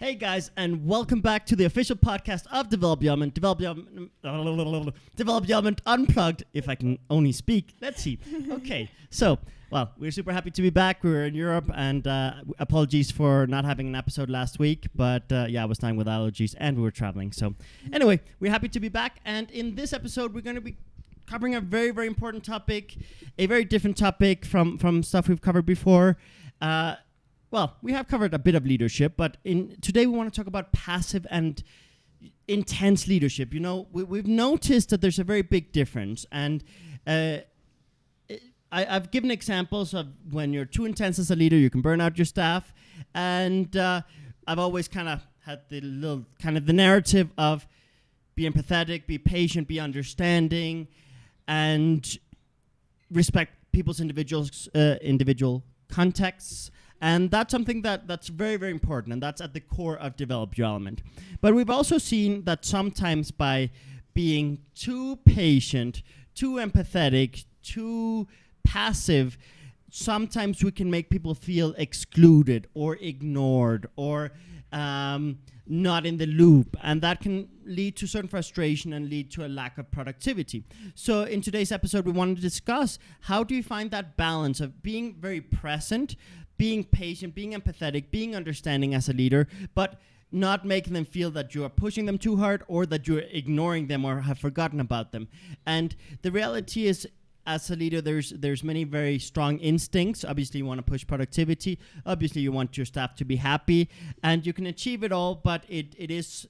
Hey guys, and welcome back to the official podcast of Develop Element Unplugged, if I can only speak. Let's see. Okay, so, we're super happy to be back. We were in Europe, and apologies for not having an episode last week, but I was dying with allergies, and we were traveling. So, anyway, we're happy to be back, and in this episode, we're going to be covering a very, very important topic, a very different topic from stuff we've covered before. We have covered a bit of leadership, but today we want to talk about passive and intense leadership. You know, we've noticed that there's a very big difference, and I've given examples of when you're too intense as a leader, you can burn out your staff, and I've always kind of had the narrative of be empathetic, be patient, be understanding, and respect people's individual contexts. And that's something that's very, very important, and that's at the core of Develop Your Element. But we've also seen that sometimes by being too patient, too empathetic, too passive, sometimes we can make people feel excluded or ignored or not in the loop, and that can lead to certain frustration and lead to a lack of productivity. So in today's episode, we wanted to discuss how do you find that balance of being very present, being patient, being empathetic, being understanding as a leader, but not making them feel that you are pushing them too hard or that you're ignoring them or have forgotten about them. And the reality is, as a leader, there's many very strong instincts. Obviously, you want to push productivity. Obviously, you want your staff to be happy, and you can achieve it all. But it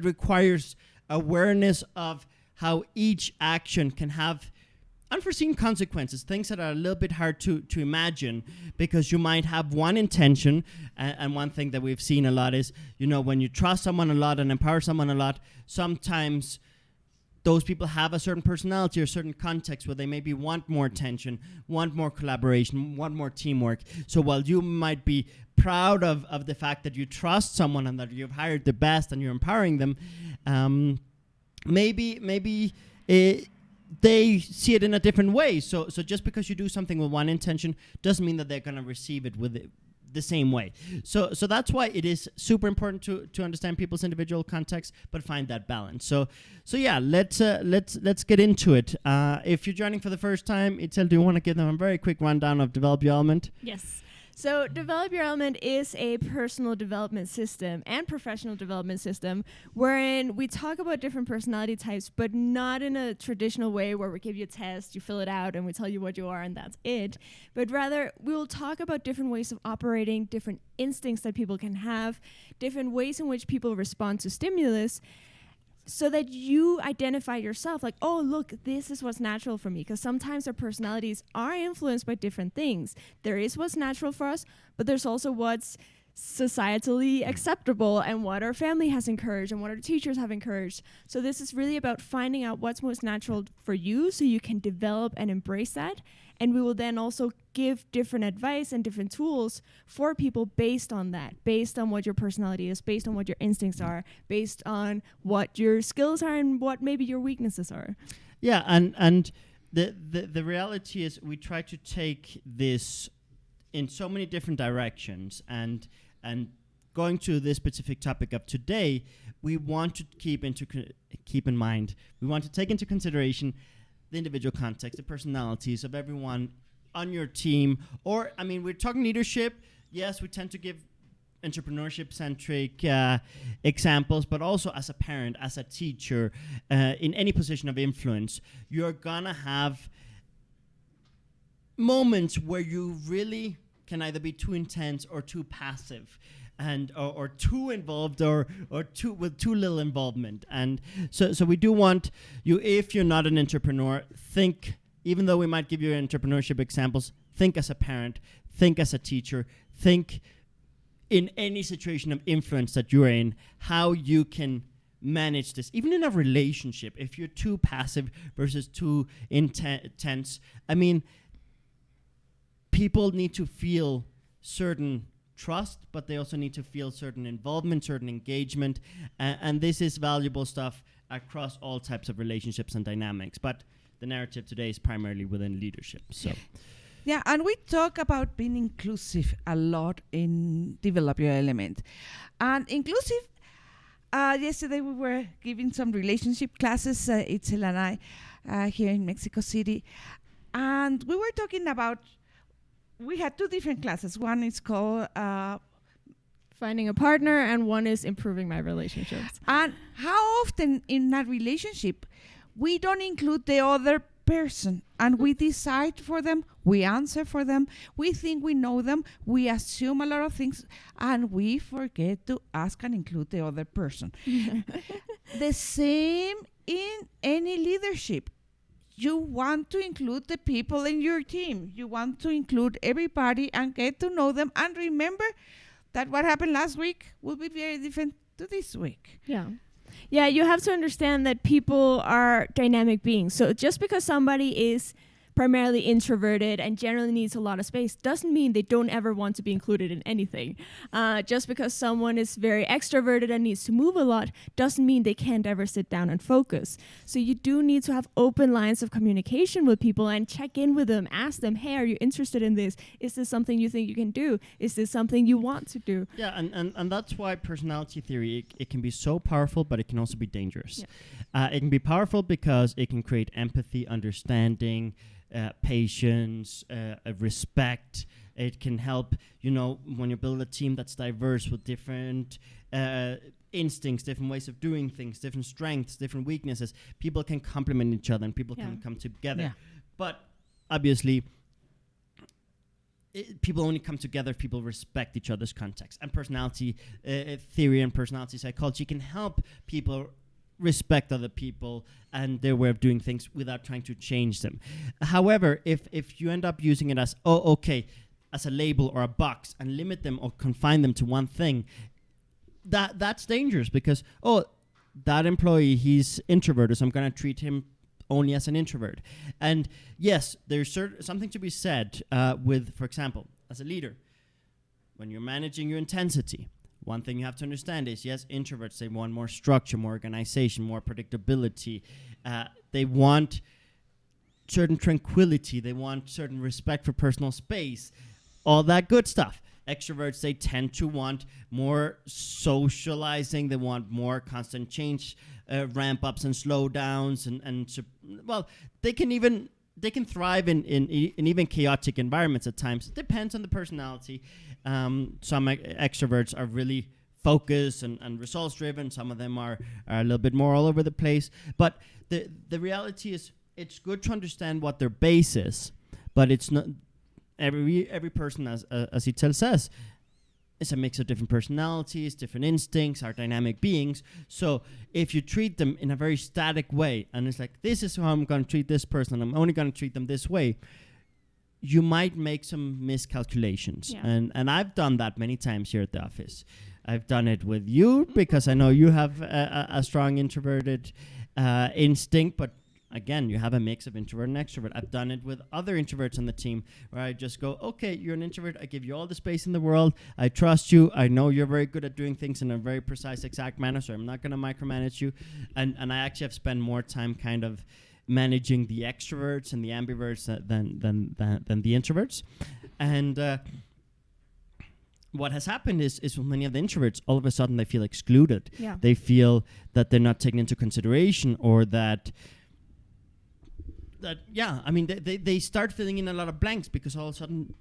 requires awareness of how each action can have unforeseen consequences, things that are a little bit hard to imagine, because you might have one intention, and one thing that we've seen a lot is, you know, when you trust someone a lot and empower someone a lot, sometimes those people have a certain personality or a certain context where they maybe want more attention, want more collaboration, want more teamwork. So while you might be proud of the fact that you trust someone and that you've hired the best and you're empowering them, maybe they see it in a different way. So just because you do something with one intention doesn't mean that they're going to receive it with the same way. So that's why it is super important to understand people's individual context, but find that balance. So let's get into it. If you're joining for the first time, Itzel, do you want to give them a very quick rundown of Develop Your Element? Yes. So Develop Your Element is a personal development system and professional development system wherein we talk about different personality types, but not in a traditional way where we give you a test, you fill it out, and we tell you what you are, and that's it. But rather, we will talk about different ways of operating, different instincts that people can have, different ways in which people respond to stimulus, so that you identify yourself like, oh, look, this is what's natural for me. Because sometimes our personalities are influenced by different things. There is what's natural for us, but there's also what's societally acceptable and what our family has encouraged and what our teachers have encouraged. So this is really about finding out what's most natural for you so you can develop and embrace that. And we will then also give different advice and different tools for people based on that, based on what your personality is, based on what your instincts are, based on what your skills are and what maybe your weaknesses are. Yeah, and the reality is we try to take this in so many different directions, and going to this specific topic of today, we want to keep in mind, we want to take into consideration the individual context, the personalities of everyone on your team. Or, I mean, we're talking leadership. Yes, we tend to give entrepreneurship-centric examples, but also as a parent, as a teacher, in any position of influence, you're gonna have moments where you really can either be too intense or too passive, and or too involved or with too little involvement. And so we do want you, if you're not an entrepreneur, think, even though we might give you entrepreneurship examples, think as a parent, think as a teacher, think in any situation of influence that you're in, how you can manage this. Even in a relationship, if you're too passive versus too intense, I mean, people need to feel certain trust, but they also need to feel certain involvement, certain engagement, and this is valuable stuff across all types of relationships and dynamics. But the narrative today is primarily within leadership. Yeah, and we talk about being inclusive a lot in Develop Your Element. And inclusive, yesterday we were giving some relationship classes, Itzel and I, here in Mexico City. And we were talking about, we had two different classes. One is called Finding a partner, and one is improving my relationships. and how often in a relationship we don't include the other person and we decide for them, we answer for them, we think we know them, we assume a lot of things, and we forget to ask and include the other person. The same in any leadership. You want to include the people in your team. You want to include everybody and get to know them, and remember that what happened last week will be very different to this week. Yeah. Yeah, you have to understand that people are dynamic beings. So just because somebody is primarily introverted and generally needs a lot of space doesn't mean they don't ever want to be included in anything. Just because someone is very extroverted and needs to move a lot doesn't mean they can't ever sit down and focus. So you do need to have open lines of communication with people and check in with them. Ask them, hey, are you interested in this? Is this something you think you can do? Is this something you want to do? Yeah, and that's why personality theory, it can be so powerful, but it can also be dangerous. Yeah. It can be powerful because it can create empathy, understanding, patience, respect. It can help, when you build a team that's diverse with different instincts, different ways of doing things, different strengths, different weaknesses. People can complement each other and people can come together. Yeah. But obviously, people only come together if people respect each other's context. And personality theory and personality psychology can help people respect other people and their way of doing things without trying to change them. However, if you end up using it as, as a label or a box and limit them or confine them to one thing, that's dangerous because, that employee, he's introverted, so I'm going to treat him only as an introvert. And yes, there's something to be said with, for example, as a leader, when you're managing your intensity, one thing you have to understand is, yes, introverts, they want more structure, more organization, more predictability. They want certain tranquility. They want certain respect for personal space, all that good stuff. Extroverts, they tend to want more socializing. They want more constant change, ramp-ups and slowdowns. They can thrive in even chaotic environments at times. It depends on the personality. Some extroverts are really focused and results driven. Some of them are a little bit more all over the place. But the reality is, it's good to understand what their base is, but it's not every person, as Itzel says, is a mix of different personalities, different instincts, are dynamic beings. So if you treat them in a very static way, and it's like, this is how I'm going to treat this person, I'm only going to treat them this way, you might make some miscalculations. Yeah. And I've done that many times here at the office. I've done it with you because I know you have a strong introverted instinct, but again, you have a mix of introvert and extrovert. I've done it with other introverts on the team where I just go, okay, you're an introvert. I give you all the space in the world. I trust you. I know you're very good at doing things in a very precise, exact manner, so I'm not going to micromanage you. And I actually have spent more time kind of managing the extroverts and the ambiverts than the introverts. And what has happened is for many of the introverts, all of a sudden they feel excluded. Yeah. They feel that they're not taken into consideration, or that they start filling in a lot of blanks because all of a sudden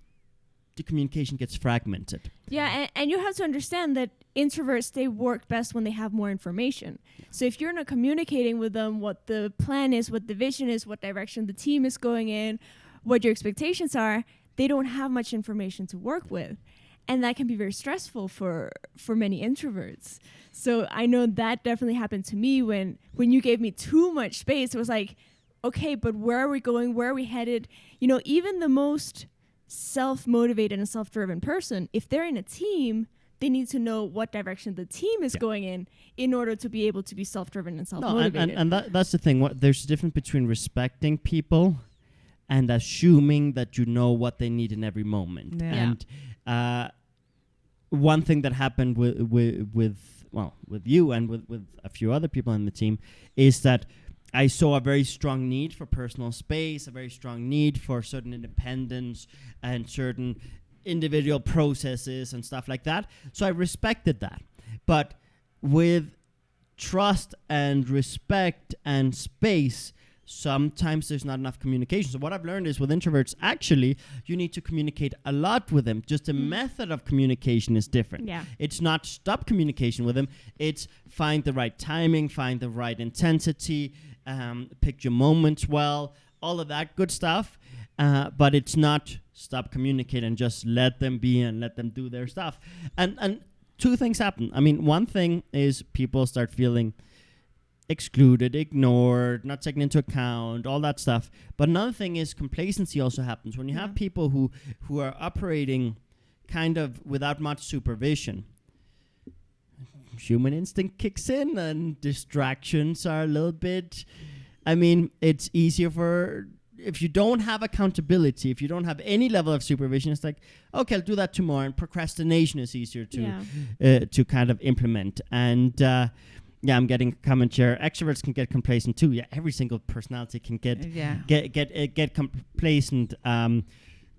the communication gets fragmented. Yeah, and you have to understand that introverts, they work best when they have more information. So if you're not communicating with them what the plan is, what the vision is, what direction the team is going in, what your expectations are, they don't have much information to work with. And that can be very stressful for many introverts. So I know that definitely happened to me when you gave me too much space. It was like, okay, but where are we going? Where are we headed? Even the most self-motivated and self-driven person, if they're in a team, they need to know what direction the team is going in order to be able to be self-driven and self-motivated. And that's the thing. There's a difference between respecting people and assuming that you know what they need in every moment. Yeah. And one thing that happened with you and with a few other people on the team is that I saw a very strong need for personal space, a very strong need for certain independence and certain individual processes and stuff like that. So I respected that. But with trust and respect and space, sometimes there's not enough communication. So what I've learned is with introverts, actually, you need to communicate a lot with them. Just the method of communication is different. Yeah. It's not stop communication with them. It's find the right timing, find the right intensity, pick your moments well, all of that good stuff. But it's not stop communicating, just let them be and let them do their stuff. And two things happen. I mean, one thing is people start feeling excluded, ignored, not taken into account, all that stuff. But another thing is complacency also happens. When you have people who are operating kind of without much supervision, human instinct kicks in and distractions are a little bit, I mean, it's easier for, if you don't have accountability, if you don't have any level of supervision, it's like, okay, I'll do that tomorrow. And procrastination is easier to kind of implement. And yeah, I'm getting a comment here. Extroverts can get complacent too. Yeah, every single personality can get complacent.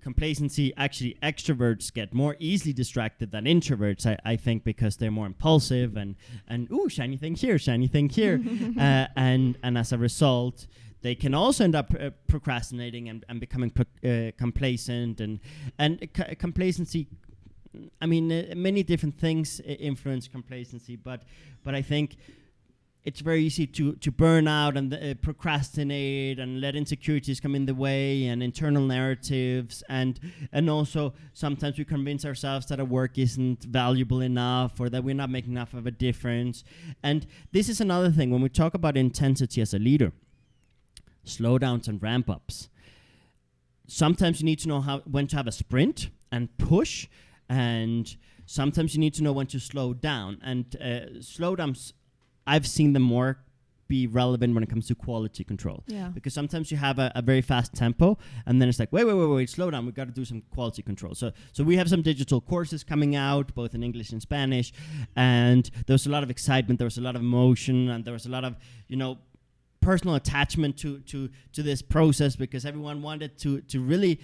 Complacency, actually, extroverts get more easily distracted than introverts, I think, because they're more impulsive and ooh, shiny thing here, and as a result, they can also end up procrastinating and becoming complacent and complacency. I mean, many different things influence complacency, but I think it's very easy to burn out and procrastinate and let insecurities come in the way and internal narratives and also sometimes we convince ourselves that our work isn't valuable enough or that we're not making enough of a difference. And this is another thing when we talk about intensity as a leader, slowdowns and ramp ups. Sometimes you need to know when to have a sprint and push. And sometimes you need to know when to slow down. And slowdowns, I've seen them more be relevant when it comes to quality control. Yeah. Because sometimes you have a very fast tempo, and then it's like, wait, slow down. We've got to do some quality control. So we have some digital courses coming out, both in English and Spanish, and there was a lot of excitement, there was a lot of emotion, and there was a lot of, personal attachment to this process because everyone wanted to really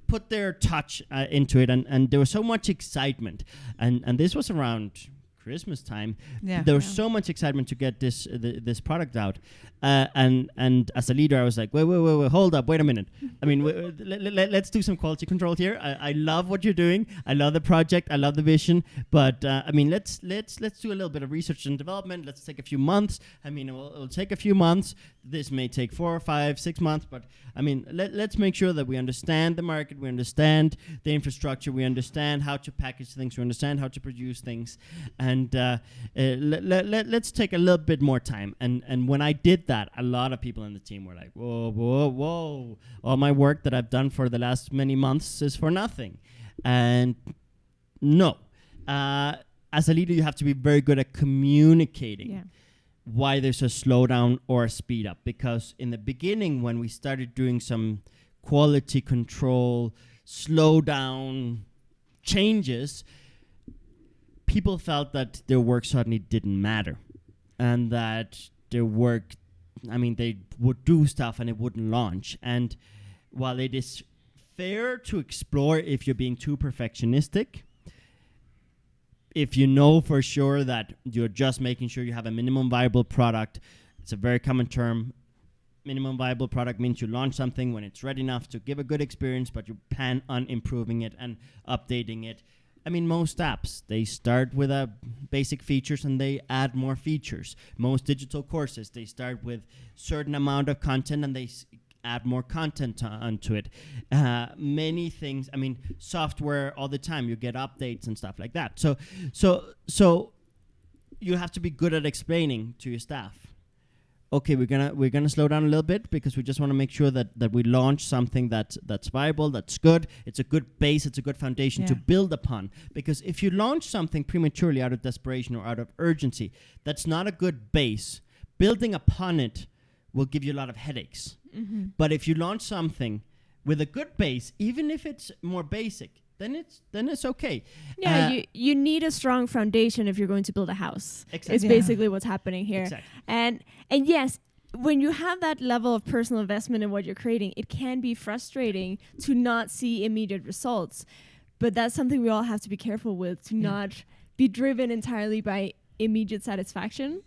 put their touch into it, and there was so much excitement, and this was around Christmas time. There was so much excitement to get this product out, and as a leader, I was like, wait, hold up, wait a minute. I mean, let's do some quality control here. I love what you're doing. I love the project. I love the vision. But I mean, let's do a little bit of research and development. Let's take a few months. I mean, it'll take a few months. This may take 4 or 5, 6 months, but I mean, let's make sure that we understand the market, we understand the infrastructure, we understand how to package things, we understand how to produce things, and let's take a little bit more time. And when I did that, a lot of people in the team were like, whoa, all my work that I've done for the last many months is for nothing. And no, as a leader, you have to be very good at communicating why there's a slowdown or a speed up. Because in the beginning, when we started doing some quality control, slowdown changes, people felt that their work suddenly didn't matter. And that their work, I mean, they would do stuff and it wouldn't launch. And while it is fair to explore if you're being too perfectionistic, if you know for sure that you're just making sure you have a minimum viable product, it's a very common term. Minimum viable product means you launch something when it's ready enough to give a good experience, but you plan on improving it and updating it. I mean, most apps, they start with basic features and they add more features. Most digital courses, they start with certain amount of content and they add more content onto it. Many things, I mean, software all the time, you get updates and stuff like that. So you have to be good at explaining to your staff. Okay, we're gonna slow down a little bit because we just want to make sure that we launch something that's viable, that's good. It's a good base, it's a good foundation to build upon. Because if you launch something prematurely out of desperation or out of urgency, that's not a good base. Building upon it will give you a lot of headaches. Mm-hmm. But if you launch something with a good base, even if it's more basic, then it's okay. Yeah, you need a strong foundation if you're going to build a house. Exactly. It's basically what's happening here. Exactly. And yes, when you have that level of personal investment in what you're creating, it can be frustrating to not see immediate results. But that's something we all have to be careful with, to not be driven entirely by immediate satisfaction.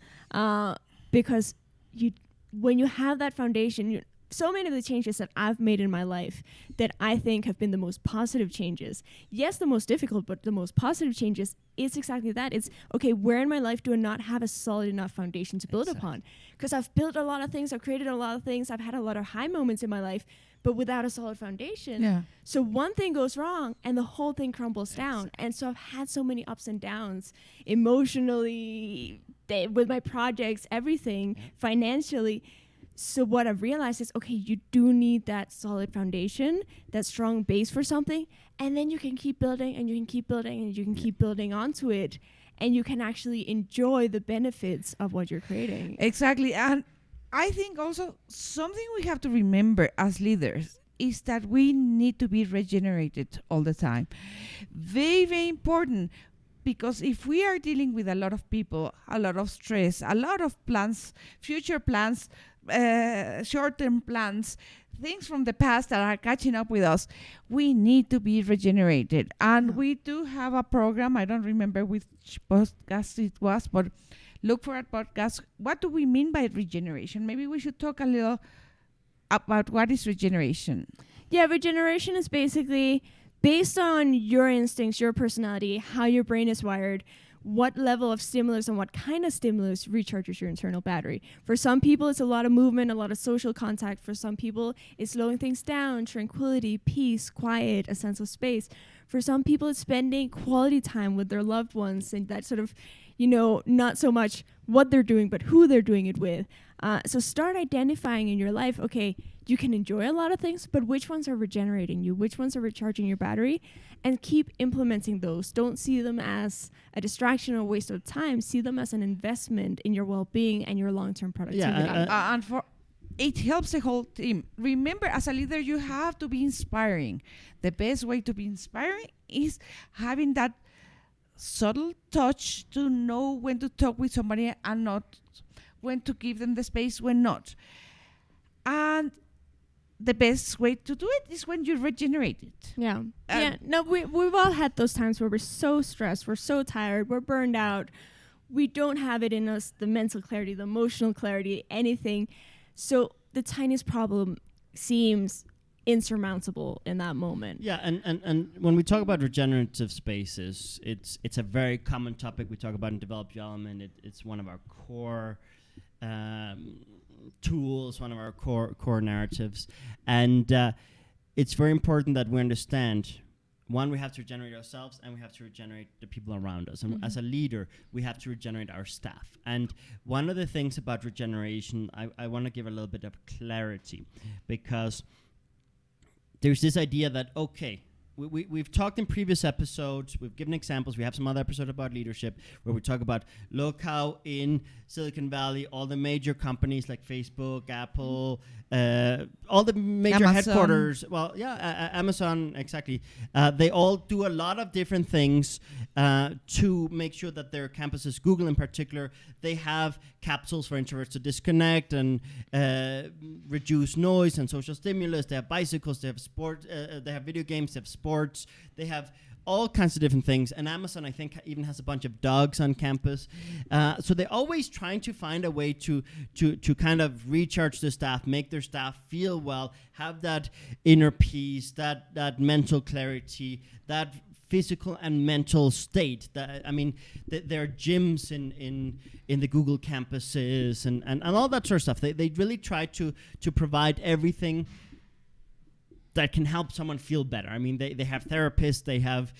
Because when you have that foundation, so many of the changes that I've made in my life that I think have been the most positive changes. Yes, the most difficult, but the most positive changes is exactly that. It's, okay, where in my life do I not have a solid enough foundation to build upon? Because I've built a lot of things, I've created a lot of things, I've had a lot of high moments in my life, but without a solid foundation. Yeah. So one thing goes wrong and the whole thing crumbles down. And so I've had so many ups and downs emotionally, with my projects, everything, financially. So what I've realized is, okay, you do need that solid foundation, that strong base for something, and then you can keep building and you can keep building and you can keep building onto it, and you can actually enjoy the benefits of what you're creating. Exactly. And I think also something we have to remember as leaders is that we need to be regenerated all the time. Very, very important. Because if we are dealing with a lot of people, a lot of stress, a lot of plans, future plans, short-term plans, things from the past that are catching up with us, we need to be regenerated. And we do have a program, I don't remember which podcast it was, but look for a podcast. What do we mean by regeneration? Maybe we should talk a little about what is regeneration. Yeah, regeneration is basically based on your instincts, your personality, how your brain is wired, what level of stimulus and what kind of stimulus recharges your internal battery. For some people, it's a lot of movement, a lot of social contact. For some people, it's slowing things down, tranquility, peace, quiet, a sense of space. For some people, it's spending quality time with their loved ones, and that sort of, not so much what they're doing, but who they're doing it with. So start identifying in your life, okay, you can enjoy a lot of things, but which ones are regenerating you? Which ones are recharging your battery? And keep implementing those. Don't see them as a distraction or a waste of time. See them as an investment in your well-being and your long-term productivity. And it helps the whole team. Remember, as a leader, you have to be inspiring. The best way to be inspiring is having that subtle touch to know when to talk with somebody and not, when to give them the space, when not. And the best way to do it is when you regenerate it. Yeah. No, we've all had those times where we're so stressed, we're so tired, we're burned out. We don't have it in us, the mental clarity, the emotional clarity, anything. So the tiniest problem seems insurmountable in that moment. Yeah, and when we talk about regenerative spaces, it's a very common topic we talk about in Develop Your Element. It's one of our core tools, one of our core narratives, and it's very important that we understand, one, we have to regenerate ourselves, and we have to regenerate the people around us. And as a leader, we have to regenerate our staff. And one of the things about regeneration, I want to give a little bit of clarity, because there's this idea that, okay, we've talked in previous episodes, we've given examples, we have some other episode about leadership where we talk about, look how in Silicon Valley, all the major companies like Facebook, Apple, all the major Amazon. headquarters, Amazon, exactly, they all do a lot of different things to make sure that their campuses, Google in particular, they have capsules for introverts to disconnect and reduce noise and social stimulus. They have bicycles, they have sport, they have video games, they have sports, they have all kinds of different things. And Amazon, I think, even has a bunch of dogs on campus. So they're always trying to find a way to kind of recharge the staff, make their staff feel well, have that inner peace, that mental clarity, that physical and mental state. That, I mean, there are gyms in the Google campuses and all that sort of stuff. They really try to provide everything that can help someone feel better. I mean, they have therapists, they have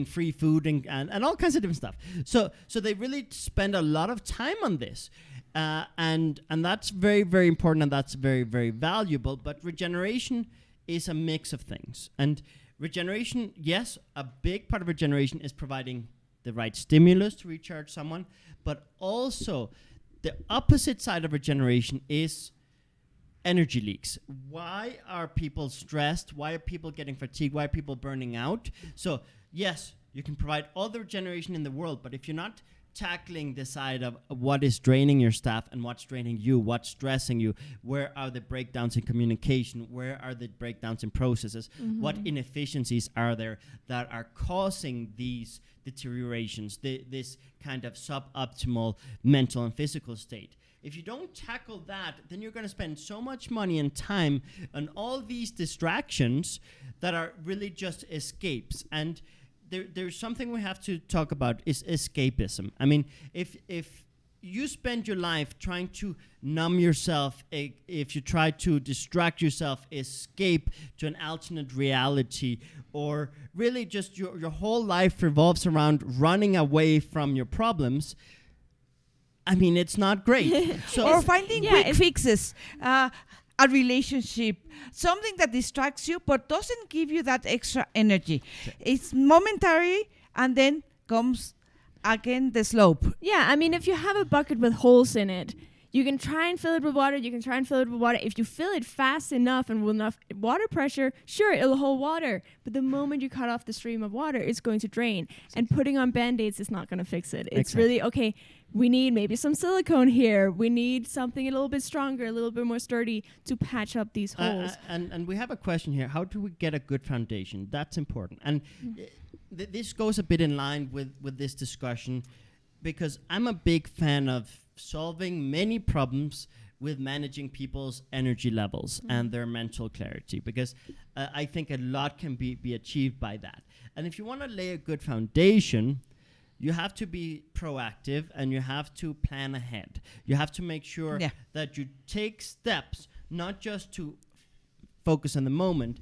free food and all kinds of different stuff. So they really spend a lot of time on this. And that's very, very important, and that's very, very valuable. But regeneration is a mix of things. And regeneration, yes, a big part of regeneration is providing the right stimulus to recharge someone, but also the opposite side of regeneration is energy leaks. Why are people stressed? Why are people getting fatigued? Why are people burning out? So yes, you can provide all the regeneration in the world, but if you're not tackling the side of what is draining your staff and what's draining you, what's stressing you, where are the breakdowns in communication, where are the breakdowns in processes, what inefficiencies are there that are causing these deteriorations, this kind of suboptimal mental and physical state. If you don't tackle that, then you're going to spend so much money and time on all these distractions that are really just escapes. And there's something we have to talk about is escapism. I mean, if you spend your life trying to numb yourself, if you try to distract yourself, escape to an alternate reality, or really just your whole life revolves around running away from your problems, I mean, it's not great. Or finding quick fixes. A relationship, something that distracts you but doesn't give you that extra energy. It's momentary, and then comes again the slope. Yeah, I mean, if you have a bucket with holes in it, you can try and fill it with water. If you fill it fast enough and with enough water pressure, sure, it'll hold water. But the moment you cut off the stream of water, it's going to drain. And putting on Band-Aids is not going to fix it. It's really, okay, we need maybe some silicone here. We need something a little bit stronger, a little bit more sturdy to patch up these holes. And we have a question here. How do we get a good foundation? That's important. And this goes a bit in line with this discussion, because I'm a big fan of solving many problems with managing people's energy levels and their mental clarity, because I think a lot can be achieved by that. And if you want to lay a good foundation, you have to be proactive and you have to plan ahead. You have to make sure that you take steps, not just to focus on the moment,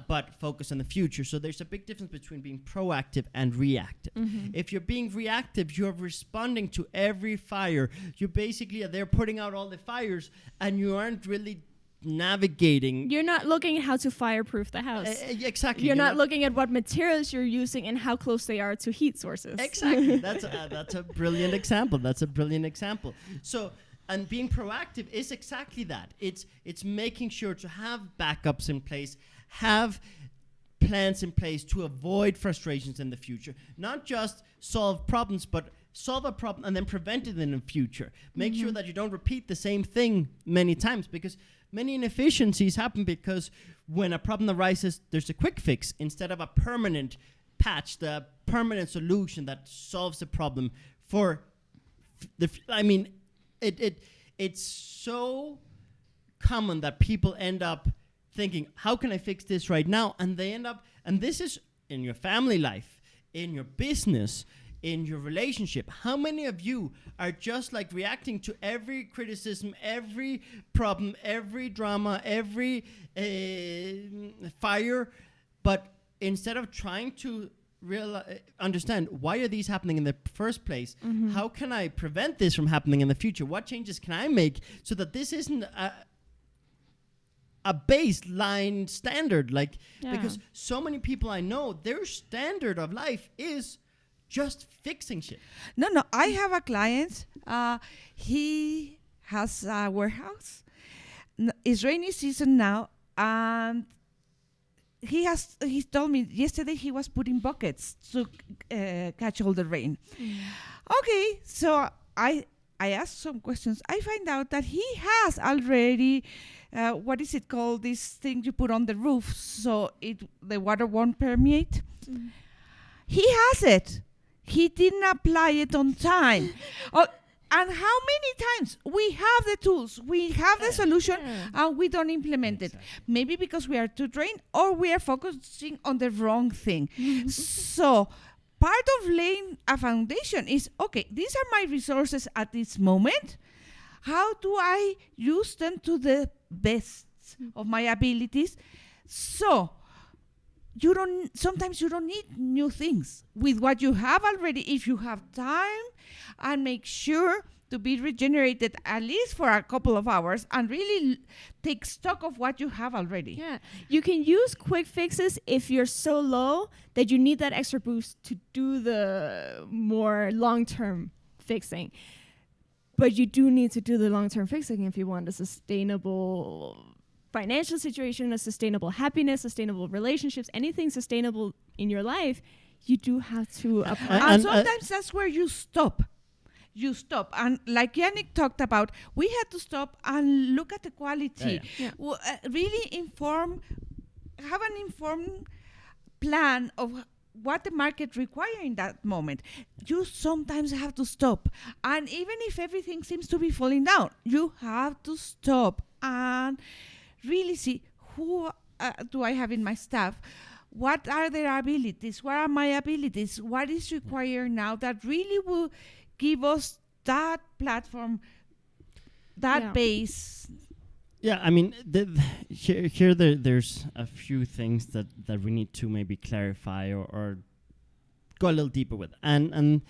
but focus on the future. So there's a big difference between being proactive and reactive. If you're being reactive, you're responding to every fire. You basically are there putting out all the fires, and you aren't really navigating. You're not looking at how to fireproof the house. Exactly. You're not looking at what materials you're using and how close they are to heat sources. Exactly. That's a brilliant example. So, and being proactive is exactly that. It's making sure to have backups in place, have plans in place to avoid frustrations in the future. Not just solve problems, but solve a problem and then prevent it in the future. Make sure that you don't repeat the same thing many times, because many inefficiencies happen because when a problem arises, there's a quick fix instead of a permanent patch, the permanent solution that solves the problem for it's so common that people end up thinking, how can I fix this right now? And they end up, and this is in your family life, in your business, in your relationship. How many of you are just like reacting to every criticism, every problem, every drama, every fire, but instead of trying to understand why are these happening in the first place, how can I prevent this from happening in the future? What changes can I make so that this isn't a baseline standard? Because so many people I know, their standard of life is just fixing shit. No, I have a client. He has a warehouse. It's rainy season now, and he told me yesterday he was putting buckets to catch all the rain. Okay, so I asked some questions. I find out that he has already, what is it called, this thing you put on the roof so the water won't permeate. He has it. He didn't apply it on time. And how many times we have the tools, we have the solution, and we don't implement it? Maybe because we are too drained, or we are focusing on the wrong thing. So part of laying a foundation is, okay, these are my resources at this moment. How do I use them to the best of my abilities? So sometimes you don't need new things with what you have already. If you have time, and make sure to be regenerated at least for a couple of hours and really take stock of what you have already. Yeah, you can use quick fixes if you're so low that you need that extra boost to do the more long-term fixing. But you do need to do the long-term fixing if you want a sustainable financial situation, a sustainable happiness, sustainable relationships, anything sustainable in your life. You do have to apply. And sometimes that's where you stop. you stop. And like Yannick talked about, we had to stop and look at the quality. Really have an informed plan of what the market requires in that moment. You sometimes have to stop. And even if everything seems to be falling down, you have to stop and really see who do I have in my staff. What are their abilities? What are my abilities? What is required now that really will give us that platform, that base? Yeah, I mean, there's a few things that we need to maybe clarify or go a little deeper with. And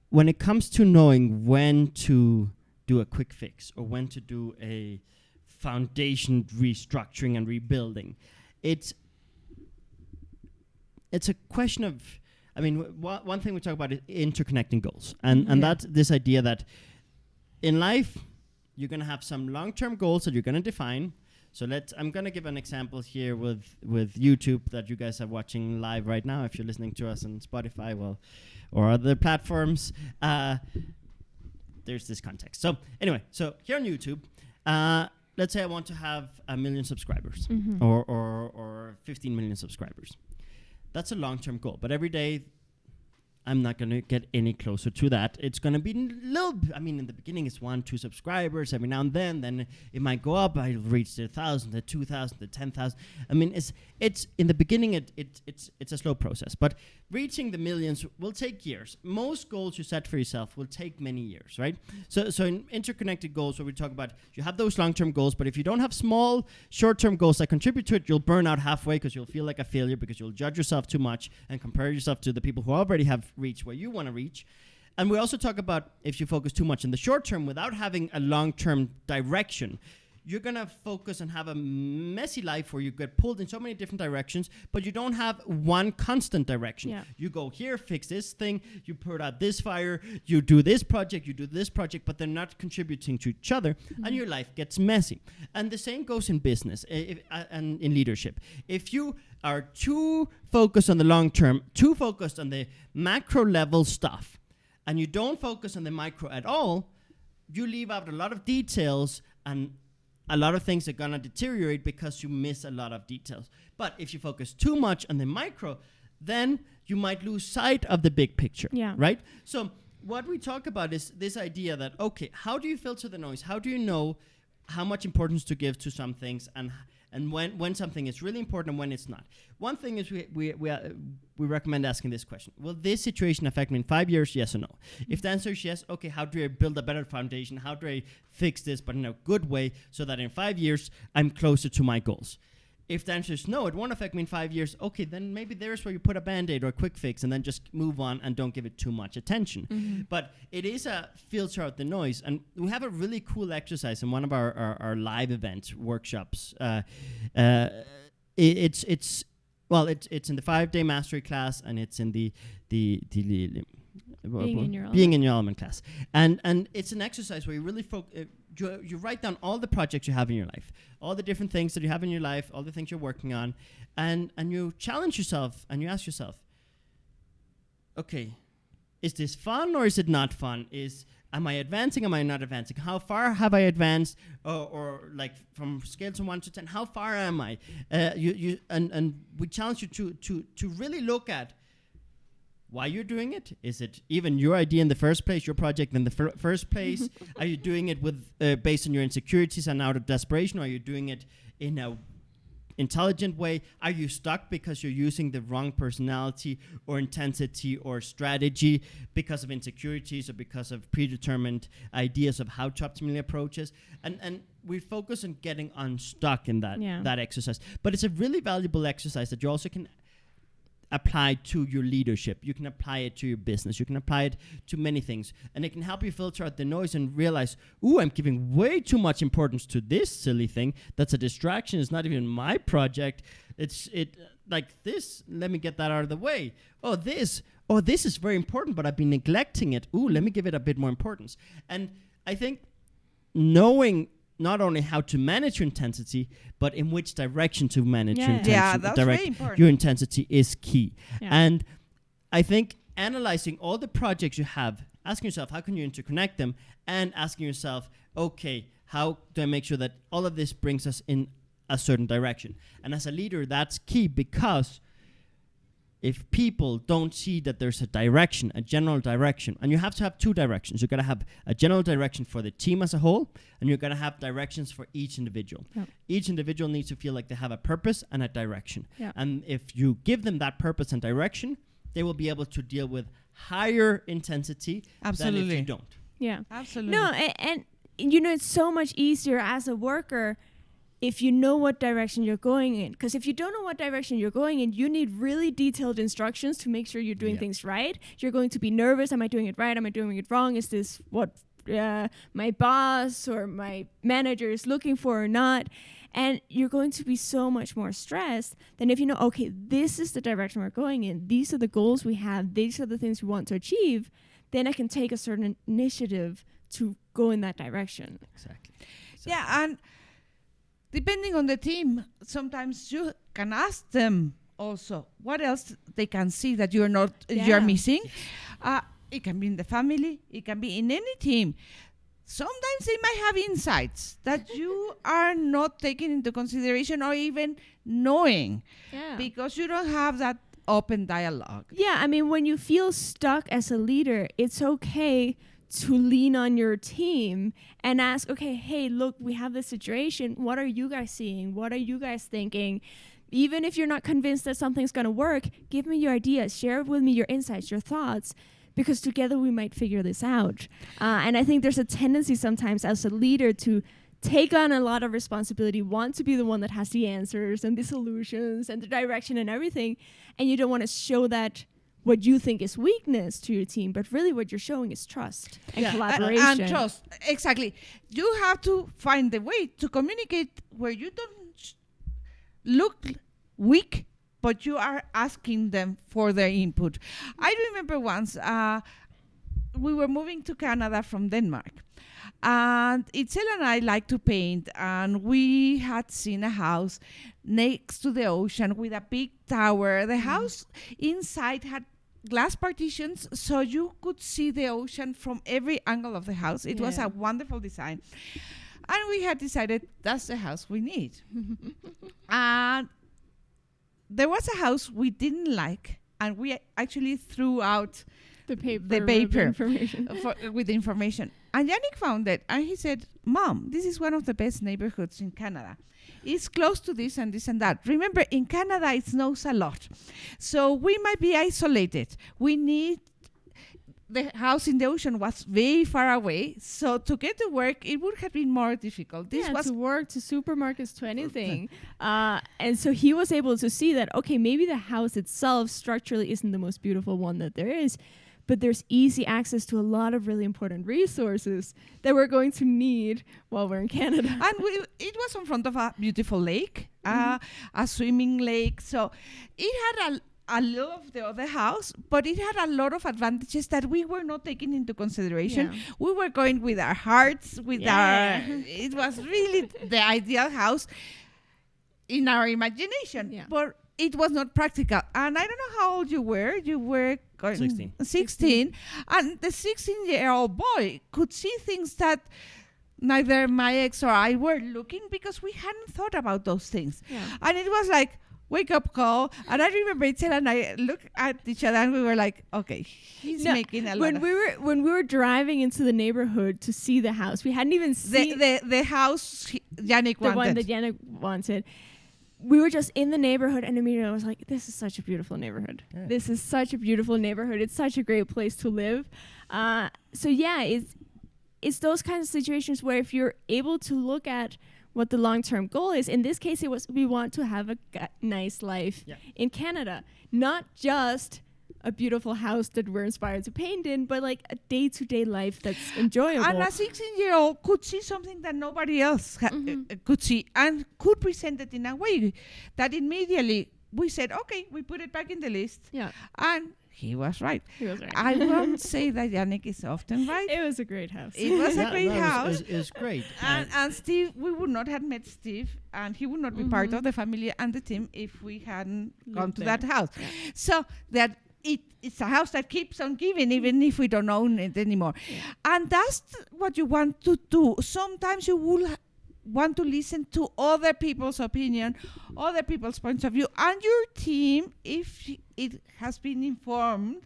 when it comes to knowing when to do a quick fix or when to do a foundation restructuring and rebuilding, it's a question of, I mean, one thing we talk about is interconnecting goals. And that's this idea that in life, you're going to have some long-term goals that you're going to define. So I'm going to give an example here with YouTube that you guys are watching live right now. If you're listening to us on Spotify, or other platforms, there's this context. So anyway, so here on YouTube, let's say I want to have 1 million subscribers or 15 million subscribers. That's a long-term goal, but every day I'm not going to get any closer to that. It's going to be in the beginning it's 1-2 subscribers every now and then it might go up. I'll reach the 1,000, the 2,000, the 10,000. I mean, it's in the beginning it's a slow process, but reaching the millions will take years. Most goals you set for yourself will take many years, right? So in interconnected goals, where we talk about, you have those long-term goals, but if you don't have small short-term goals that contribute to it, you'll burn out halfway because you'll feel like a failure because you'll judge yourself too much and compare yourself to the people who already have reached where you want to reach. And we also talk about, if you focus too much in the short term without having a long-term direction, you're going to focus and have a messy life where you get pulled in so many different directions, but you don't have one constant direction. Yeah. You go here, fix this thing, you put out this fire, you do this project, but they're not contributing to each other, and your life gets messy. And the same goes in business and in leadership. If you are too focused on the long term, too focused on the macro level stuff, and you don't focus on the micro at all, you leave out a lot of details, and a lot of things are going to deteriorate because you miss a lot of details. But if you focus too much on the micro, then you might lose sight of the big picture, right? So what we talk about is this idea that, okay, how do you filter the noise? How do you know how much importance to give to some things and when something is really important and when it's not? One thing is we recommend asking this question. Will this situation affect me in 5 years, yes or no? If the answer is yes, okay, how do I build a better foundation? How do I fix this, but in a good way, so that in 5 years, I'm closer to my goals? If the answer is no, it won't affect me in 5 years, okay, then maybe there's where you put a Band-Aid or a quick fix and then just move on and don't give it too much attention. But it is a filter out the noise. And we have a really cool exercise in one of our live events, workshops. It's in the 5-day mastery class, and it's in the being in your element class. And it's an exercise where you really you write down all the projects you have in your life, all the different things that you have in your life, all the things you're working on, and you challenge yourself and you ask yourself, okay, is this fun or is it not fun? Am I advancing? Am I not advancing? How far have I advanced? Or like from scale to 1 to 10, how far am I? And we challenge you to really look at why you're doing it. Is it even your idea in the first place, your project in the first place? Are you doing it with based on your insecurities and out of desperation? Or are you doing it in a intelligent way? Are you stuck because you're using the wrong personality or intensity or strategy because of insecurities or because of predetermined ideas of how to optimally approach it? And we focus on getting unstuck in that exercise. But it's a really valuable exercise that you also can apply to your leadership. You can apply it to your business. You can apply it to many things. And it can help you filter out the noise and realize, ooh, I'm giving way too much importance to this silly thing. That's a distraction. It's not even my project. It's like this. Let me get that out of the way. Oh, this is very important, but I've been neglecting it. Ooh, let me give it a bit more importance. And I think knowing not only how to manage your intensity, but in which direction to manage your intensity. Yeah, that's very important. Your intensity is key. Yeah. And I think analyzing all the projects you have asking yourself, how can you interconnect them? And asking yourself, okay, how do I make sure that all of this brings us in a certain direction? And as a leader, that's key, because if people don't see that there's a direction, a general direction, and you have to have two directions. You're going to have a general direction for the team as a whole, and you're going to have directions for each individual. Yep. Each individual needs to feel like they have a purpose and a direction. Yep. And if you give them that purpose and direction, they will be able to deal with higher intensity than if you don't. Yeah. Absolutely. No, and you know, it's so much easier as a worker if you know what direction you're going in. Because if you don't know what direction you're going in, you need really detailed instructions to make sure you're doing things right. You're going to be nervous. Am I doing it right? Am I doing it wrong? Is this what my boss or my manager is looking for or not? And you're going to be so much more stressed than if you know, okay, this is the direction we're going in. These are the goals we have. These are the things we want to achieve. Then I can take a certain initiative to go in that direction. Exactly. Yeah, and depending on the team, sometimes you can ask them also what else they can see that you're missing. It can be in the family, it can be in any team. Sometimes they might have insights that you are not taking into consideration or even knowing, because you don't have that open dialogue. Yeah, I mean, when you feel stuck as a leader, it's okay to lean on your team and ask, okay, hey, look, we have this situation. What are you guys seeing? What are you guys thinking? Even if you're not convinced that something's going to work, give me your ideas. Share with me your insights, your thoughts, because together we might figure this out. And I think there's a tendency sometimes as a leader to take on a lot of responsibility, want to be the one that has the answers and the solutions and the direction and everything. And you don't want to show that what you think is weakness to your team, but really what you're showing is trust and collaboration. And trust, exactly. You have to find a way to communicate where you don't look weak, but you are asking them for their input. I remember once we were moving to Canada from Denmark, and Itzel and I like to paint, and we had seen a house next to the ocean with a big tower. The house inside had glass partitions, so you could see the ocean from every angle of the house. It was a wonderful design. And we had decided that's the house we need. And there was a house we didn't like, and we actually threw out the paper with information. And Yannick found it, and he said, Mom, this is one of the best neighborhoods in Canada. It's close to this and this and that. Remember, in Canada, it snows a lot. So we might be isolated. We need... The house in the ocean was very far away, so to get to work, it would have been more difficult. This was to work, to supermarkets, to anything. And so he was able to see that, okay, maybe the house itself structurally isn't the most beautiful one that there is, but there's easy access to a lot of really important resources that we're going to need while we're in Canada. And it was in front of a beautiful lake, a swimming lake. So it had a lot of the other house, but it had a lot of advantages that we were not taking into consideration. Yeah. We were going with our hearts, it was really the ideal house in our imagination, but it was not practical. And I don't know how old you were. You were 16. And the 16-year-old boy could see things that neither my ex or I were looking, because we hadn't thought about those things. Yeah. And it was like, wake up call. And I remember Itzel and I looked at each other and we were like, okay, he's making a lot. When we were driving into the neighborhood to see the house, we hadn't even seen the house Yannick wanted. The one that Yannick wanted. We were just in the neighborhood, and immediately I was like, this is such a beautiful neighborhood. Yeah. This is such a beautiful neighborhood. It's such a great place to live. It's those kinds of situations where if you're able to look at what the long-term goal is, in this case, it was we want to have a nice life in Canada, not just a beautiful house that we're inspired to paint in, but like a day-to-day life that's enjoyable. And a 16-year-old could see something that nobody else could see, and could present it in a way that immediately we said, okay, we put it back in the list. Yeah. And he was right. I won't say that Yannick is often right. It was a great house. It was a great house. It was great. And Steve, we would not have met Steve, and he would not be part of the family and the team if we hadn't gone to that house. Yeah. So that it's a house that keeps on giving, even if we don't own it anymore. And that's what you want to do. Sometimes you will want to listen to other people's opinion, other people's points of view, and your team, if it has been informed,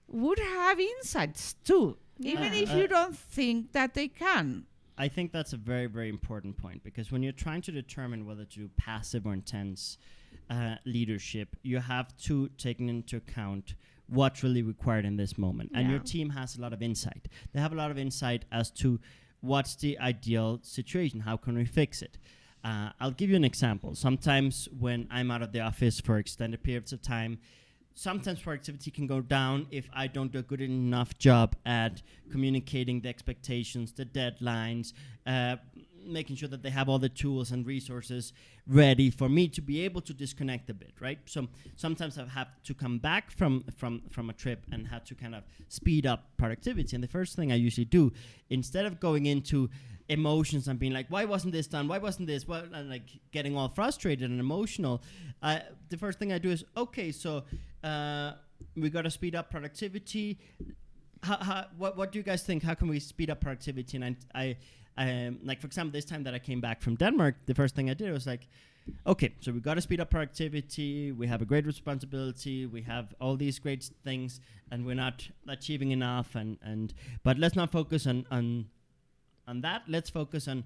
would have insights too, even if you don't think that they can. I think that's a very, very important point, because when you're trying to determine whether to do passive or intense leadership, you have to take into account what's really required in this moment. And your team has a lot of insight. They have a lot of insight as to what's the ideal situation, how can we fix it. I'll give you an example. Sometimes when I'm out of the office for extended periods of time, sometimes productivity can go down if I don't do a good enough job at communicating the expectations, the deadlines, making sure that they have all the tools and resources ready for me to be able to disconnect a bit, right? So sometimes I've had to come back from a trip and had to kind of speed up productivity. And the first thing I usually do, instead of going into emotions and being like, why wasn't this done? Why wasn't this? Well, and like getting all frustrated and emotional, the first thing I do is, okay, so we got to speed up productivity. What do you guys think? How can we speed up productivity? And I like, for example, this time that I came back from Denmark, the first thing I did was like, okay, so we got to speed up productivity. We have a great responsibility. We have all these great things, and we're not achieving enough. But let's not focus on that. Let's focus on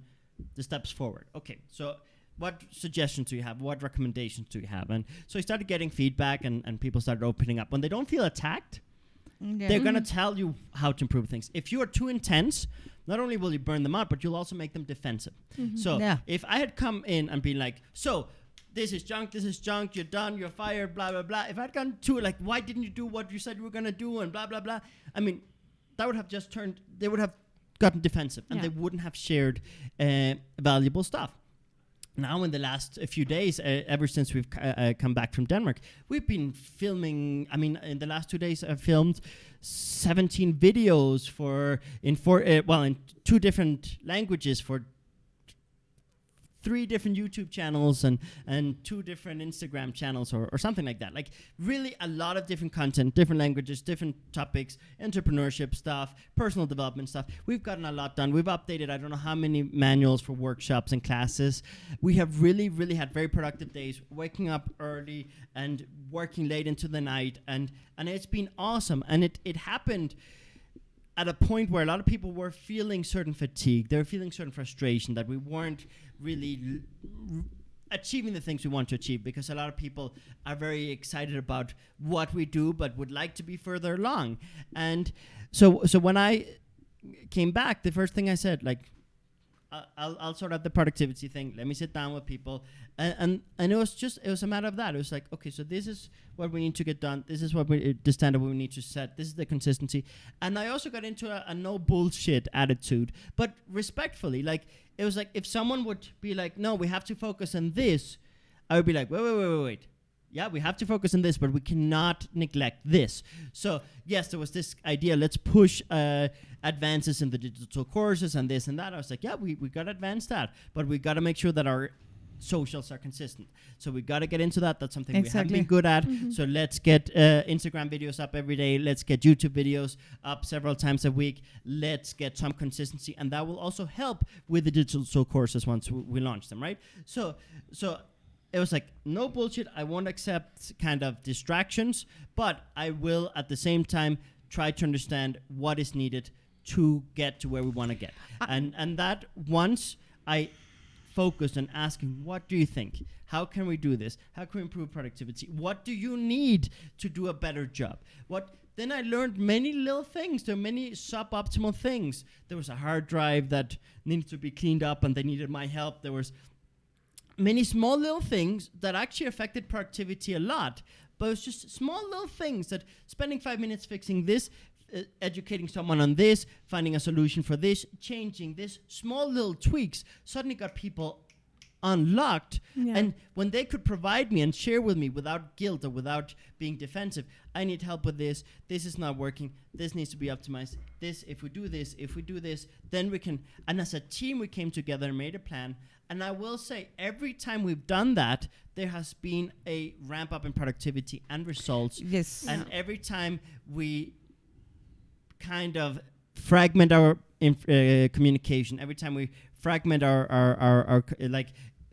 the steps forward. Okay, so what suggestions do you have? What recommendations do you have? And so I started getting feedback, and people started opening up. When they don't feel attacked, they're going to tell you how to improve things. If you are too intense, not only will you burn them out, but you'll also make them defensive. So if I had come in and been like, so this is junk, you're done, you're fired, blah, blah, blah. If I'd gone to like, why didn't you do what you said you were going to do, and blah, blah, blah. I mean, that would have just they would have gotten defensive, and they wouldn't have shared valuable stuff. Now in the last few days, ever since we've come back from Denmark, we've been filming. I mean, in the last 2 days, I've filmed 17 videos in 2 different languages for 3 different YouTube channels and 2 different Instagram channels or something like that. Like really a lot of different content, different languages, different topics, entrepreneurship stuff, personal development stuff. We've gotten a lot done. We've updated I don't know how many manuals for workshops and classes. We have really, really had very productive days, waking up early and working late into the night. And it's been awesome. And it happened at a point where a lot of people were feeling certain fatigue. They were feeling certain frustration that we weren't really achieving the things we want to achieve, because a lot of people are very excited about what we do but would like to be further along. And so when I came back, the first thing I said, like, I'll sort out the productivity thing. Let me sit down with people. And it was a matter of that. It was like, okay, so this is what we need to get done. This is the standard we need to set. This is the consistency. And I also got into a no bullshit attitude, but respectfully. Like, it was like, if someone would be like, no, we have to focus on this, I would be like, wait. Yeah, we have to focus on this, but we cannot neglect this. So, yes, there was this idea, let's push advances in the digital courses and this and that. I was like, yeah, we got to advance that, but we got to make sure that our socials are consistent. So we got to get into that. That's something we haven't been good at. So let's get Instagram videos up every day. Let's get YouTube videos up several times a week. Let's get some consistency. And that will also help with the digital courses once we launch them, right? So it was like, no bullshit. I won't accept kind of distractions, but I will at the same time try to understand what is needed to get to where we want to get. And that once I focused on asking, what do you think? How can we do this? How can we improve productivity? What do you need to do a better job? Then I learned many little things. There are many suboptimal things. There was a hard drive that needed to be cleaned up and they needed my help. There was many small little things that actually affected productivity a lot, but it was just small little things that spending 5 minutes fixing this, educating someone on this, finding a solution for this, changing this, small little tweaks suddenly got people unlocked. Yeah. And when they could provide me and share with me without guilt or without being defensive, I need help with this. This is not working. This needs to be optimized. If we do this, then we can. And as a team, we came together and made a plan. And I will say, every time we've done that, there has been a ramp up in productivity and results. Yes. And every time we kind of fragment our communication, every time we fragment our like,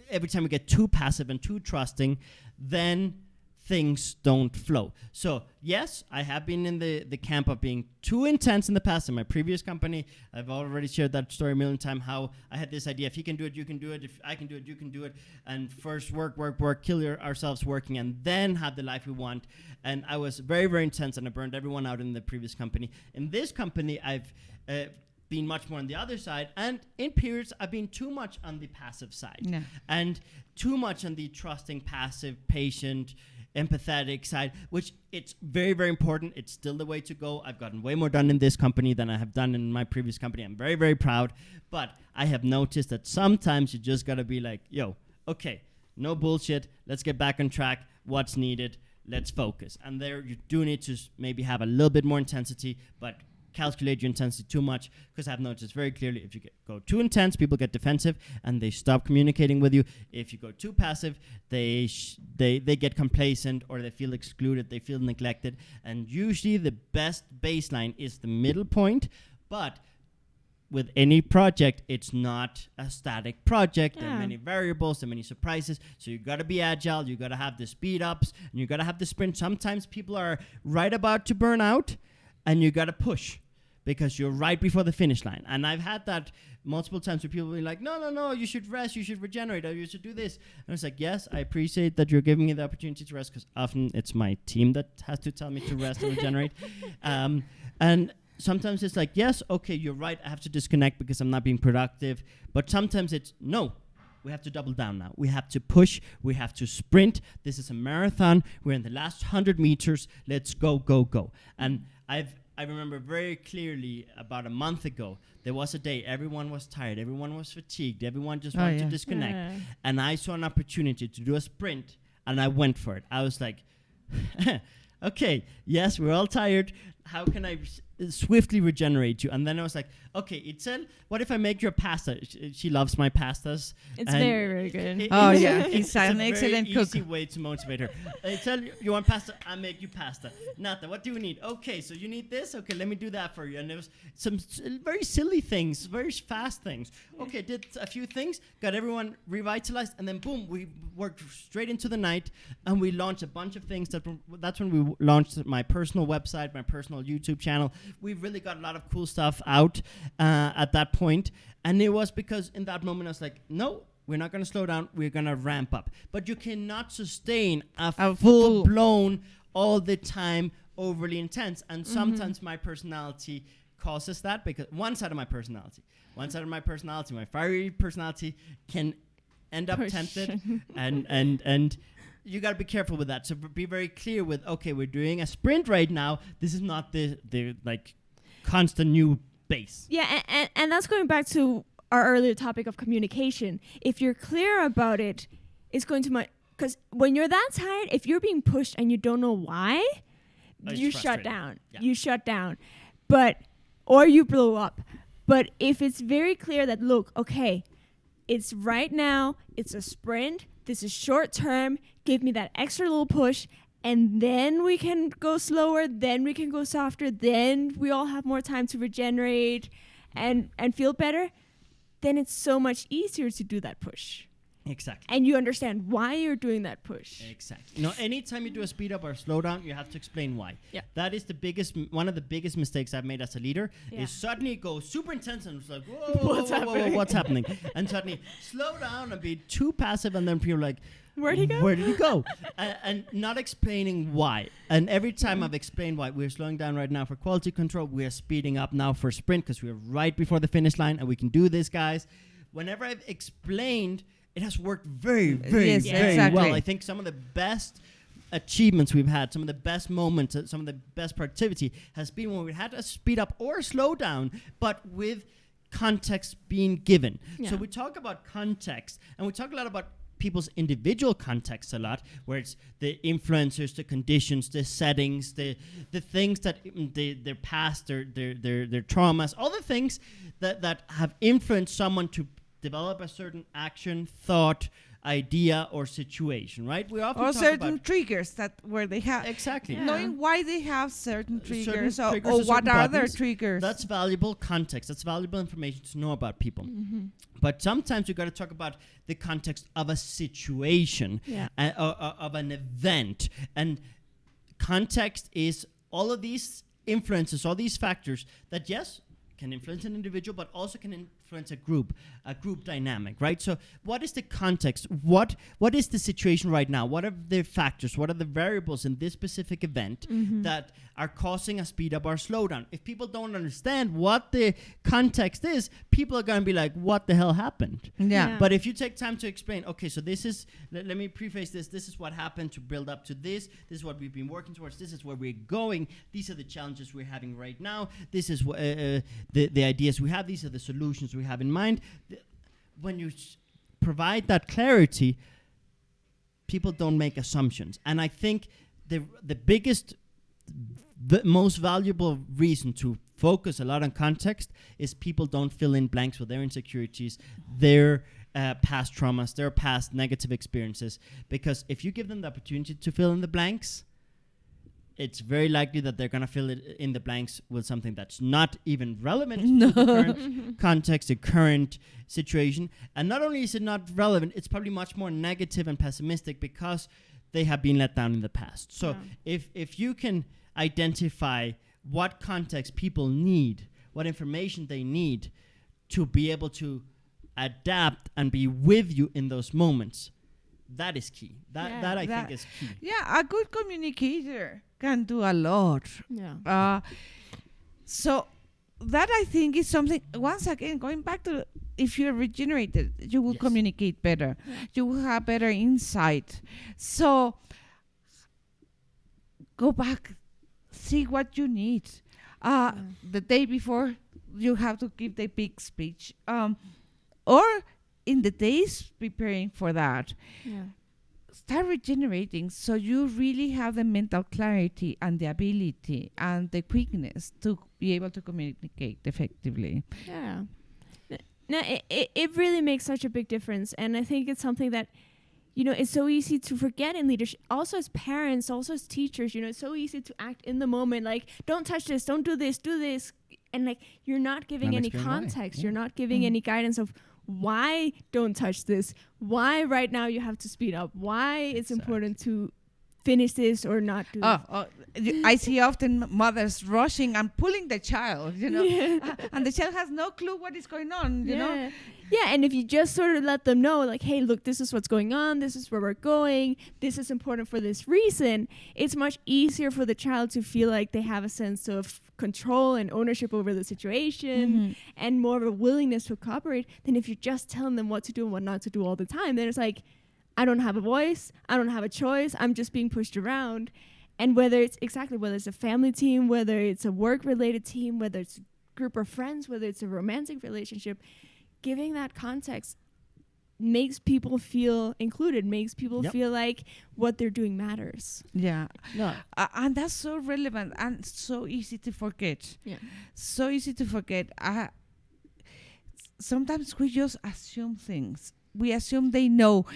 every time we get too passive and too trusting, then things don't flow. So yes, I have been in the camp of being too intense in the past. In my previous company, I've already shared that story a million times, how I had this idea: if he can do it, you can do it. If I can do it, you can do it. And first work, kill ourselves working, and then have the life we want. And I was very, very intense, and I burned everyone out in the previous company. In this company, I've been much more on the other side, and in periods I've been too much on the passive side, and too much on the trusting, passive, patient, empathetic side, which it's very, very important. It's still the way to go. I've gotten way more done in this company than I have done in my previous company. I'm very, very proud, but I have noticed that sometimes you just gotta be like, yo, okay, no bullshit, let's get back on track. What's needed? Let's focus. And there you do need to maybe have a little bit more intensity, but calculate your intensity too much, because I've noticed very clearly, if you go too intense, people get defensive and they stop communicating with you. If you go too passive, they get complacent, or they feel excluded, they feel neglected. And usually the best baseline is the middle point, but with any project, it's not a static project. There are many variables, there are many surprises. So you got to be agile, you got to have the speed ups, and you got to have the sprint. Sometimes people are right about to burn out, and you got to push, because you're right before the finish line. And I've had that multiple times where people will be like, no, you should rest, you should regenerate, or you should do this. And it's like, yes, I appreciate that you're giving me the opportunity to rest, because often it's my team that has to tell me to rest and regenerate. And sometimes it's like, yes, okay, you're right, I have to disconnect because I'm not being productive. But sometimes it's, no, we have to double down now. We have to push, we have to sprint. This is a marathon. We're in the last 100 meters. Let's go, go, go. And I remember very clearly about a month ago, there was a day everyone was tired, everyone was fatigued, everyone just wanted to disconnect. And I saw an opportunity to do a sprint, and I went for it. I was like, okay, yes, we're all tired. How can I swiftly regenerate you? And then I was like, okay, Itzel, what if I make you a pasta? She loves my pastas. It's very, very good. He's an excellent cook. It's a very easy way to motivate her. Itzel, you want pasta? I'll make you pasta. Nata, what do you need? Okay, so you need this? Okay, let me do that for you. And there was some very silly things, very fast things. Okay, did a few things, got everyone revitalized, and then boom, we worked straight into the night, and we launched a bunch of things. That's when we launched my personal website, my personal YouTube channel. We really got a lot of cool stuff out at that point. And it was because in that moment I was like, no, we're not going to slow down. We're going to ramp up. But you cannot sustain a full-blown, all the time, overly intense. And sometimes my personality causes that, because one side of my personality, my fiery personality, can end up tempted. and you got to be careful with that. So be very clear with, okay, we're doing a sprint right now. This is not the like constant new base. Yeah, and that's going back to our earlier topic of communication. If you're clear about it, it's going to because when you're that tired, if you're being pushed and you don't know why, you shut down. Yeah. You shut down. Or you blow up. But if it's very clear that, look, okay, it's right now, it's a sprint, this is short term, give me that extra little push, and then we can go slower, then we can go softer, then we all have more time to regenerate and feel better, then it's so much easier to do that push. Exactly. And you understand why you're doing that push. Exactly. Anytime you do a speed up or slow down, you have to explain why. Yeah. That is one of the biggest mistakes I've made as a leader, is suddenly go super intense and it's like, whoa, what's happening? And suddenly slow down and be too passive, and then people are like, where'd he go? Where did he go? And not explaining why. And every time I've explained why, we're slowing down right now for quality control, we're speeding up now for sprint because we're right before the finish line and we can do this, guys. Whenever I've explained, it has worked very, very, very well. I think some of the best achievements we've had, some of the best moments, some of the best productivity has been when we had a speed up or slow down, but with context being given. Yeah. So we talk about context, and we talk a lot about people's individual context a lot, where it's the influencers, the conditions, the settings, the things that their past, their traumas, all the things that have influenced someone to develop a certain action, thought, idea, or situation, right? We often Or talk certain about triggers where they have exactly. Yeah. knowing why they have certain triggers, triggers or or what certain are their buttons. triggers. That's valuable context. That's valuable information to know about people. Mm-hmm. But sometimes you got to talk about the context of a situation, Yeah. of an event. And context is all of these influences, all these factors that, yes, can influence an individual, but also can influence a group dynamic, right? So what is the context? What is the situation right now? What are the factors? What are the variables in this specific event that are causing a speed up or slowdown? If people don't understand what the context is, people are going to be like, what the hell happened? Yeah. But if you take time to explain, okay, so this is, let me preface this is what happened to build up to this is what we've been working towards, this is where we're going, these are the challenges we're having right now, this is the ideas we have, these are the solutions we have in mind. When you provide that clarity, people don't make assumptions. And I think the most valuable reason to focus a lot on context is people don't fill in blanks with their insecurities, their past traumas, their past negative experiences. Because if you give them the opportunity to fill in the blanks, it's very likely that they're going to fill it in the blanks with something that's not even relevant to the current context, the current situation. And not only is it not relevant, it's probably much more negative and pessimistic because they have been let down in the past. So if you can identify what context people need, what information they need to be able to adapt and be with you in those moments, that is key. That I think is key. Yeah, a good communicator can do a lot. Yeah. So that I think is something, once again, going back to if you're regenerated, you will communicate better. You will have better insight. So go back, see what you need. The day before, you have to give the big speech. Or in the days preparing for that, start regenerating so you really have the mental clarity and the ability and the quickness to be able to communicate effectively. Yeah. No, it really makes such a big difference. And I think it's something that, it's so easy to forget in leadership. Also as parents, also as teachers, it's so easy to act in the moment. Like, don't touch this, don't do this, do this. And like, you're not giving any context. You're not giving any guidance of why don't touch this, why right now you have to speed up, why it's important to finish this or not do this. I see often mothers rushing and pulling the child, and the child has no clue what is going on, you know. Yeah, and if you just sort of let them know, like, hey, look, this is what's going on, this is where we're going, this is important for this reason, it's much easier for the child to feel like they have a sense of control and ownership over the situation and more of a willingness to cooperate than if you're just telling them what to do and what not to do all the time. Then it's like, I don't have a voice, I don't have a choice, I'm just being pushed around. And whether it's a family team, whether it's a work-related team, whether it's a group of friends, whether it's a romantic relationship, giving that context makes people feel included, makes people feel like what they're doing matters. Yeah. No. And that's so relevant and so easy to forget. Yeah. So easy to forget. Sometimes we just assume things. We assume they know.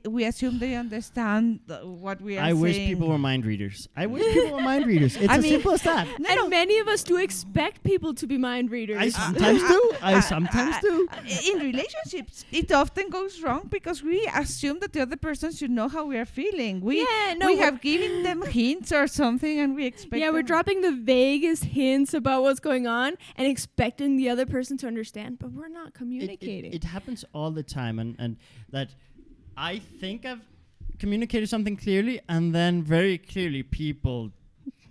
We assume they understand what we are saying. I wish people were mind readers. It's as simple as that. And many of us do expect people to be mind readers. I sometimes do. In relationships, it often goes wrong because we assume that the other person should know how we are feeling. We have given them hints or something, and we expect. Yeah, we're dropping the vaguest hints about what's going on and expecting the other person to understand, but we're not communicating. It happens all the time, and that I think I've communicated something clearly, and then very clearly people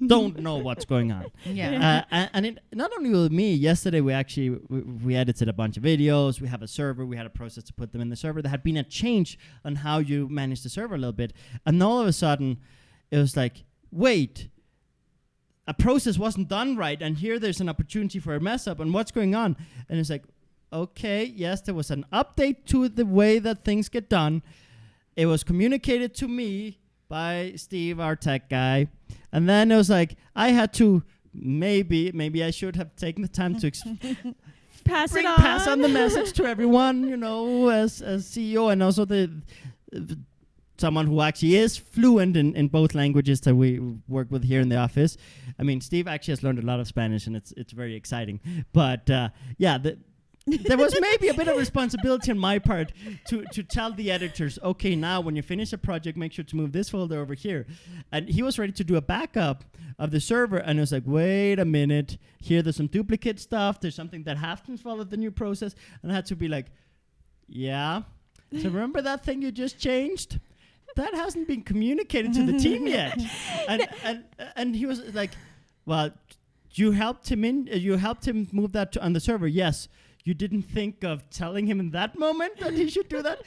don't know what's going on. And it not only with me. Yesterday we actually we edited a bunch of videos. We have a server. We had a process to put them in the server. There had been a change on how you manage the server a little bit, and all of a sudden it was like, wait, a process wasn't done right, and here there's an opportunity for a mess up, and what's going on? And it's like, okay, yes, there was an update to the way that things get done. It was communicated to me by Steve, our tech guy. And then it was like, I had to, maybe I should have taken the time to pass on the message to everyone, as CEO, and also someone who actually is fluent in both languages that we work with here in the office. I mean, Steve actually has learned a lot of Spanish, and it's very exciting. But there was maybe a bit of responsibility on my part to tell the editors, okay, now when you finish a project, make sure to move this folder over here. And he was ready to do a backup of the server, and I was like, wait a minute, here there's some duplicate stuff, there's something that happens while the new process, and I had to be like, yeah, so remember that thing you just changed? That hasn't been communicated to the team yet. And he was like, well, you helped him move that on the server. Yes. You didn't think of telling him in that moment that he should do that?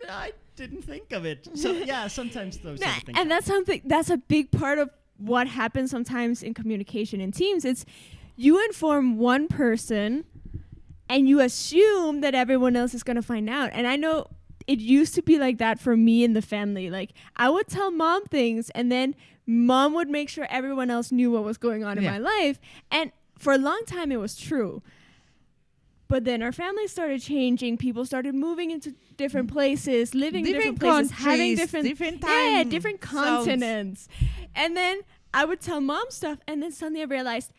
I didn't think of it. So yeah, sometimes those sort of things. And that's a big part of what happens sometimes in communication in teams. It's you inform one person and you assume that everyone else is going to find out. And I know it used to be like that for me in the family. Like I would tell mom things and then mom would make sure everyone else knew what was going on in my life. And for a long time it was true. But then our family started changing. People started moving into different places, living in different places, having different time, different continents. And then I would tell mom stuff, and then suddenly I realized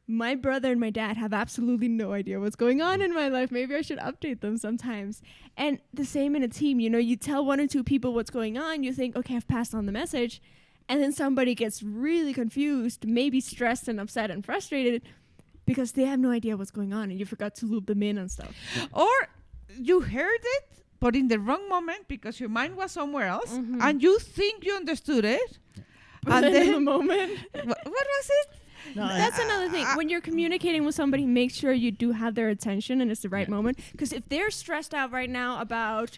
my brother and my dad have absolutely no idea what's going on in my life. Maybe I should update them sometimes. And the same in a team. You tell one or two people what's going on. You think, okay, I've passed on the message. And then somebody gets really confused, maybe stressed and upset and frustrated, because they have no idea what's going on and you forgot to loop them in and stuff. Or you heard it, but in the wrong moment because your mind was somewhere else and you think you understood it. But and then in the moment. What was it? No, that's another thing. When you're communicating with somebody, make sure you do have their attention and it's the right moment. Because if they're stressed out right now about,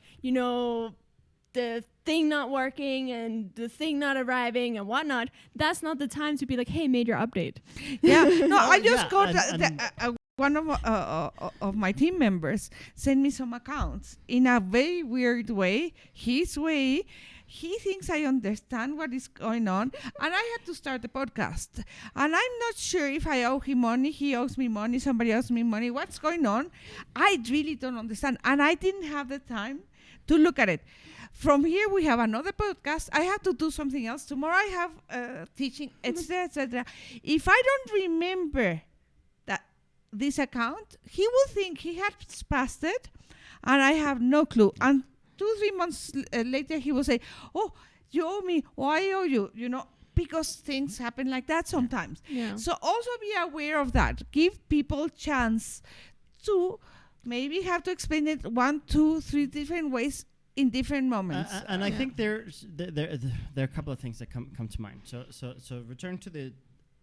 the thing not working and the thing not arriving and whatnot, that's not the time to be like, hey, made your update. Yeah. No, I just got one of my team members sent me some accounts in a very weird way, his way. He thinks I understand what is going on, and I had to start the podcast. And I'm not sure if I owe him money, he owes me money, somebody owes me money. What's going on? I really don't understand. And I didn't have the time to look at it. From here, we have another podcast. I have to do something else. Tomorrow, I have teaching, etc., etc. If I don't remember that this account, he will think he has passed it, and I have no clue. And 2-3 months later, he will say, "Oh, you owe me. Why owe you?" Because things happen like that sometimes. Yeah. So also be aware of that. Give people chance to maybe have to explain it 1, 2, 3 different ways in different moments. And I think there are a couple of things that come to mind. So return to the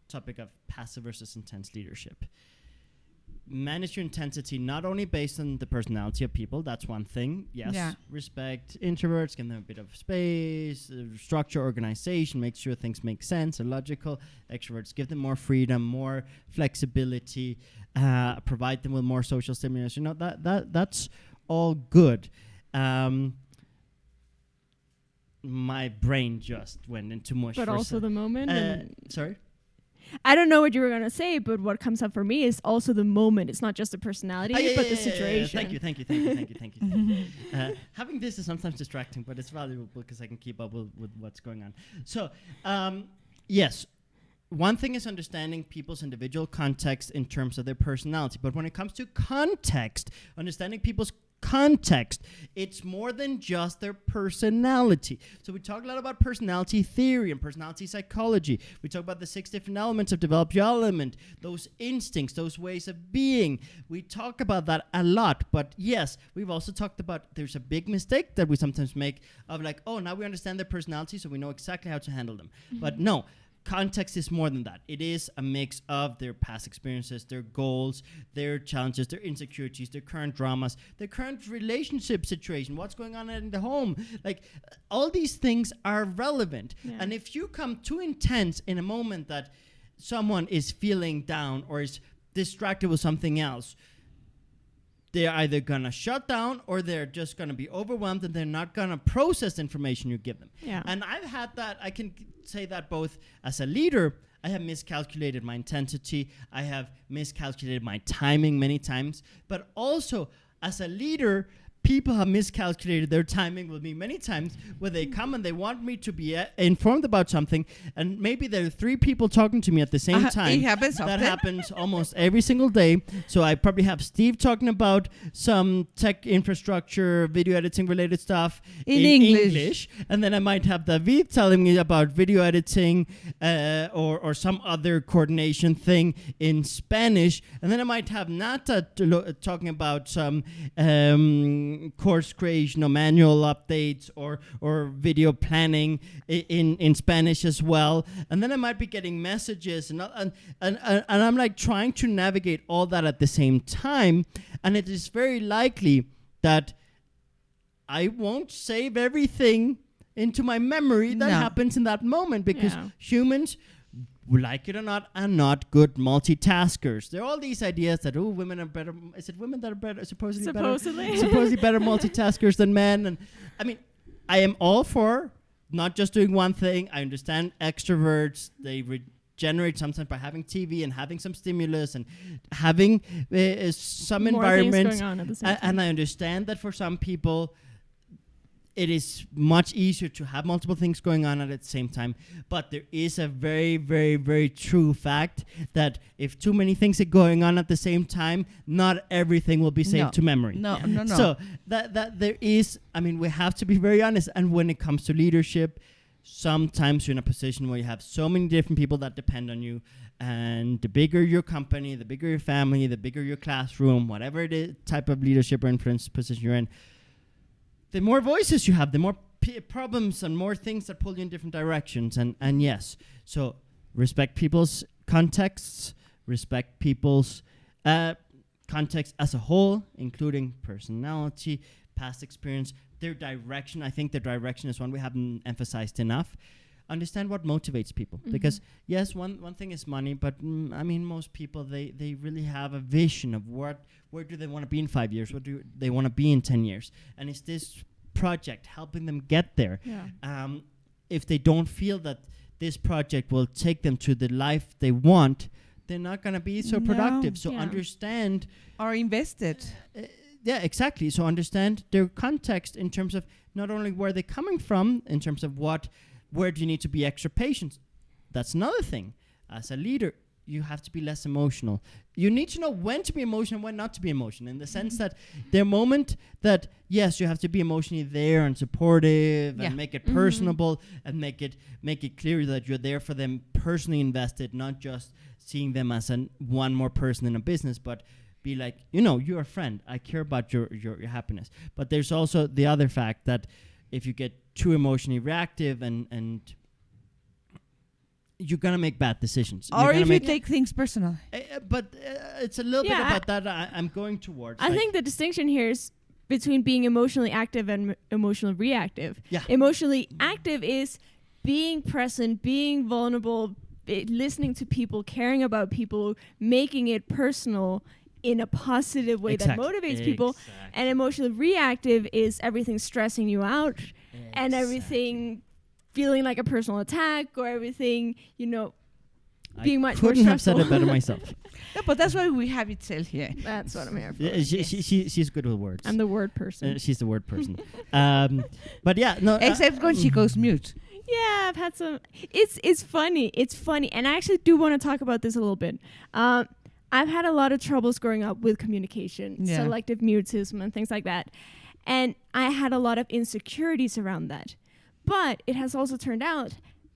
topic of passive versus intense leadership. Manage your intensity not only based on the personality of people, that's one thing. Yes, respect introverts, give them a bit of space, structure, organization, make sure things make sense, are logical. Extroverts, give them more freedom, more flexibility, provide them with more social stimulus. That's all good. My brain just went into mush. But also the moment. Sorry? I don't know what you were going to say, but what comes up for me is also the moment. It's not just the personality, but the situation. Thank you. Having this is sometimes distracting, but it's valuable because I can keep up with what's going on. So, yes, one thing is understanding people's individual context in terms of their personality. But when it comes to context, understanding people's context, it's more than just their personality. So we talk a lot about personality theory and personality psychology. We talk about the 6 different elements of develop your element, those instincts, those ways of being. We talk about that a lot. But yes, we've also talked about there's a big mistake that we sometimes make of like, oh, now we understand their personality, so we know exactly how to handle them. But no, context is more than that. It is a mix of their past experiences, their goals, their challenges, their insecurities, their current dramas, their current relationship situation, what's going on in the home. Like, all these things are relevant. Yeah. And if you come too intense in a moment that someone is feeling down or is distracted with something else, they're either gonna shut down or they're just gonna be overwhelmed and they're not gonna process the information you give them. Yeah. And I've had that. I can say that both as a leader, I have miscalculated my intensity. I have miscalculated my timing many times. But also, as a leader, people have miscalculated their timing with me many times where they come and they want me to be informed about something, and maybe there are 3 people talking to me at the same time. It happens That often. happens almost every single day. So I probably have Steve talking about some tech infrastructure, video editing related stuff In English. and then I might have David telling me about video editing or some other coordination thing in Spanish, and then I might have Nata talking about some course creation or manual updates or video planning in Spanish as well. And then I might be getting messages and I'm like trying to navigate all that at the same time. And it is very likely that I won't save everything into my memory that happens in that moment, because humans, like it or not, are not good multitaskers. There are all these ideas that women are better. Is it women that are better? Supposedly better multitaskers than men. And I mean, I am all for not just doing one thing. I understand extroverts. They regenerate sometimes by having TV and having some stimulus and having some More environment. things going on at the same time. And I understand that for some people, it is much easier to have multiple things going on at the same time. But there is a very, very, very true fact that if too many things are going on at the same time, not everything will be saved to memory. No. So that there is, I mean, we have to be very honest. And when it comes to leadership, sometimes you're in a position where you have so many different people that depend on you. And the bigger your company, the bigger your family, the bigger your classroom, whatever it is, type of leadership or influence position you're in, the more voices you have, the more problems and more things that pull you in different directions. And yes, so respect people's contexts, respect people's context as a whole, including personality, past experience, their direction. I think their direction is one we haven't emphasized enough. Understand what motivates people. Because yes, one thing is money, but I mean, most people, they really have a vision of where do they want to be in 5 years? What do they want to be in 10 years? And is this project helping them get there? Yeah. If they don't feel that this project will take them to the life they want, they're not going to be so productive. So understand. Or invested. Yeah, exactly. So understand their context in terms of not only where they're coming from, in terms of where do you need to be extra patient. That's another thing. As a leader, you have to be less emotional. You need to know when to be emotional and when not to be emotional, in the sense that there are moments that, yes, you have to be emotionally there and supportive and make it personable and make it clear that you're there for them, personally invested, not just seeing them as one more person in a business, but be like, you're a friend. I care about your happiness. But there's also the other fact that if you get too emotionally reactive and you're going to make bad decisions. Or if you take things personal. But it's a little bit about that I'm going towards. I think the distinction here is between being emotionally active and emotionally reactive. Yeah. Emotionally active is being present, being vulnerable, listening to people, caring about people, making it personal in a positive way that motivates people. And emotionally reactive is everything stressing you out and everything feeling like a personal attack, or everything, being much more stressful. I couldn't have said it better myself. No, but that's why we have it said here. That's what I'm here for. She's good with words. I'm the word person. She's the word person. But yeah, no. Except when she goes mute. Yeah, I've had some. It's funny. It's funny, and I actually do want to talk about this a little bit. I've had a lot of troubles growing up with communication, selective mutism, and things like that, and I had a lot of insecurities around that. But it has also turned out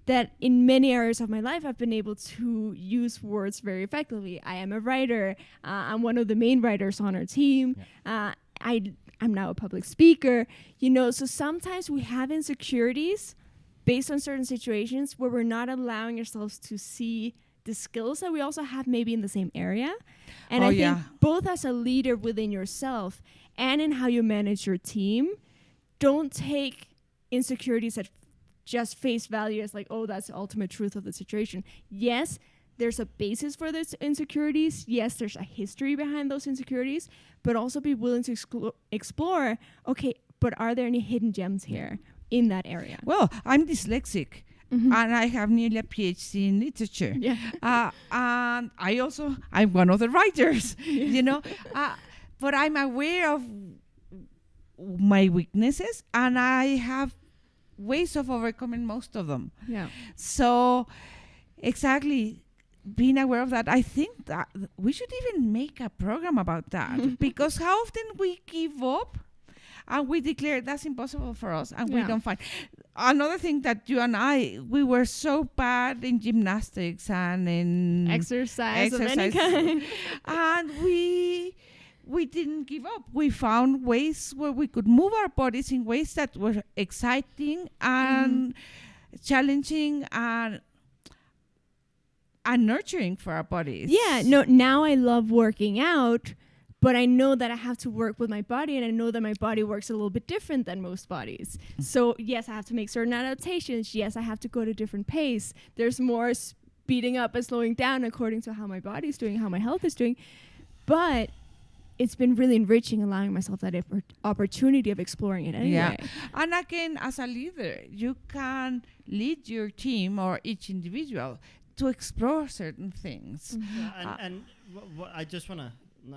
that in many areas of my life, I've been able to use words very effectively. I am a writer. I'm one of the main writers on our team. Yeah. I'm now a public speaker. So sometimes we have insecurities based on certain situations where we're not allowing ourselves to see the skills that we also have maybe in the same area. And I think both as a leader within yourself and in how you manage your team, don't take insecurities at just face value as like, oh, that's the ultimate truth of the situation. Yes, there's a basis for those insecurities. Yes, there's a history behind those insecurities, but also be willing to explore, okay, but are there any hidden gems here in that area? Well, I'm dyslexic. Mhm. And I have nearly a PhD in literature. Yeah. And I'm one of the writers, but I'm aware of my weaknesses, and I have ways of overcoming most of them. Yeah. So, exactly, being aware of that, I think that we should even make a program about that, because how often we give up and we declare that's impossible for us, and we Yeah. don't find. Another thing that you and we were so bad in gymnastics and in Exercise of any kind. and we didn't give up. We found ways where we could move our bodies in ways that were exciting and challenging and nurturing for our bodies. Yeah, no, now I love working out, but I know that I have to work with my body, and I know that my body works a little bit different than most bodies. So yes, I have to make certain adaptations. Yes, I have to go at a different pace. There's more speeding up and slowing down according to how my body's doing, how my health is doing. But it's been really enriching, allowing myself that opportunity of exploring it anyway. Yeah. And again, as a leader, you can lead your team or each individual to explore certain things. And I just want to,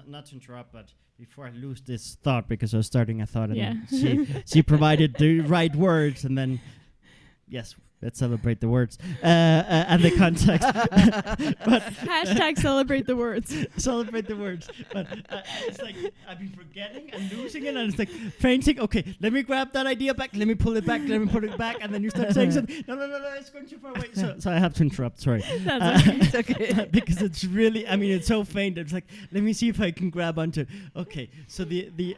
not to interrupt, but before I lose this thought, because I was starting a thought, and then she provided the right words, and then, yes, let's celebrate the words and the context. But Hashtag celebrate the words. celebrate the words. But it's like I've been forgetting and losing it, and it's like fainting. Okay, let me grab that idea back. Let me pull it back. Let me put it back, and then you start saying something. No, it's going too far away. So I have to interrupt. Sorry. That's okay. It's okay. Because it's really, I mean, it's so faint. It's like, let me see if I can grab onto it. Okay, so the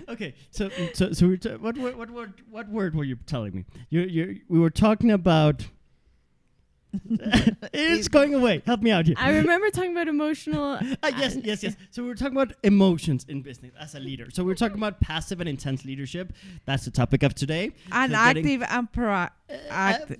okay, so what word were you telling me? We were talking about. It's going away. Help me out here. I remember talking about emotional. Yes. So we were talking about emotions in business as a leader. So we were talking about passive and intense leadership. That's the topic of today. And So active and proactive.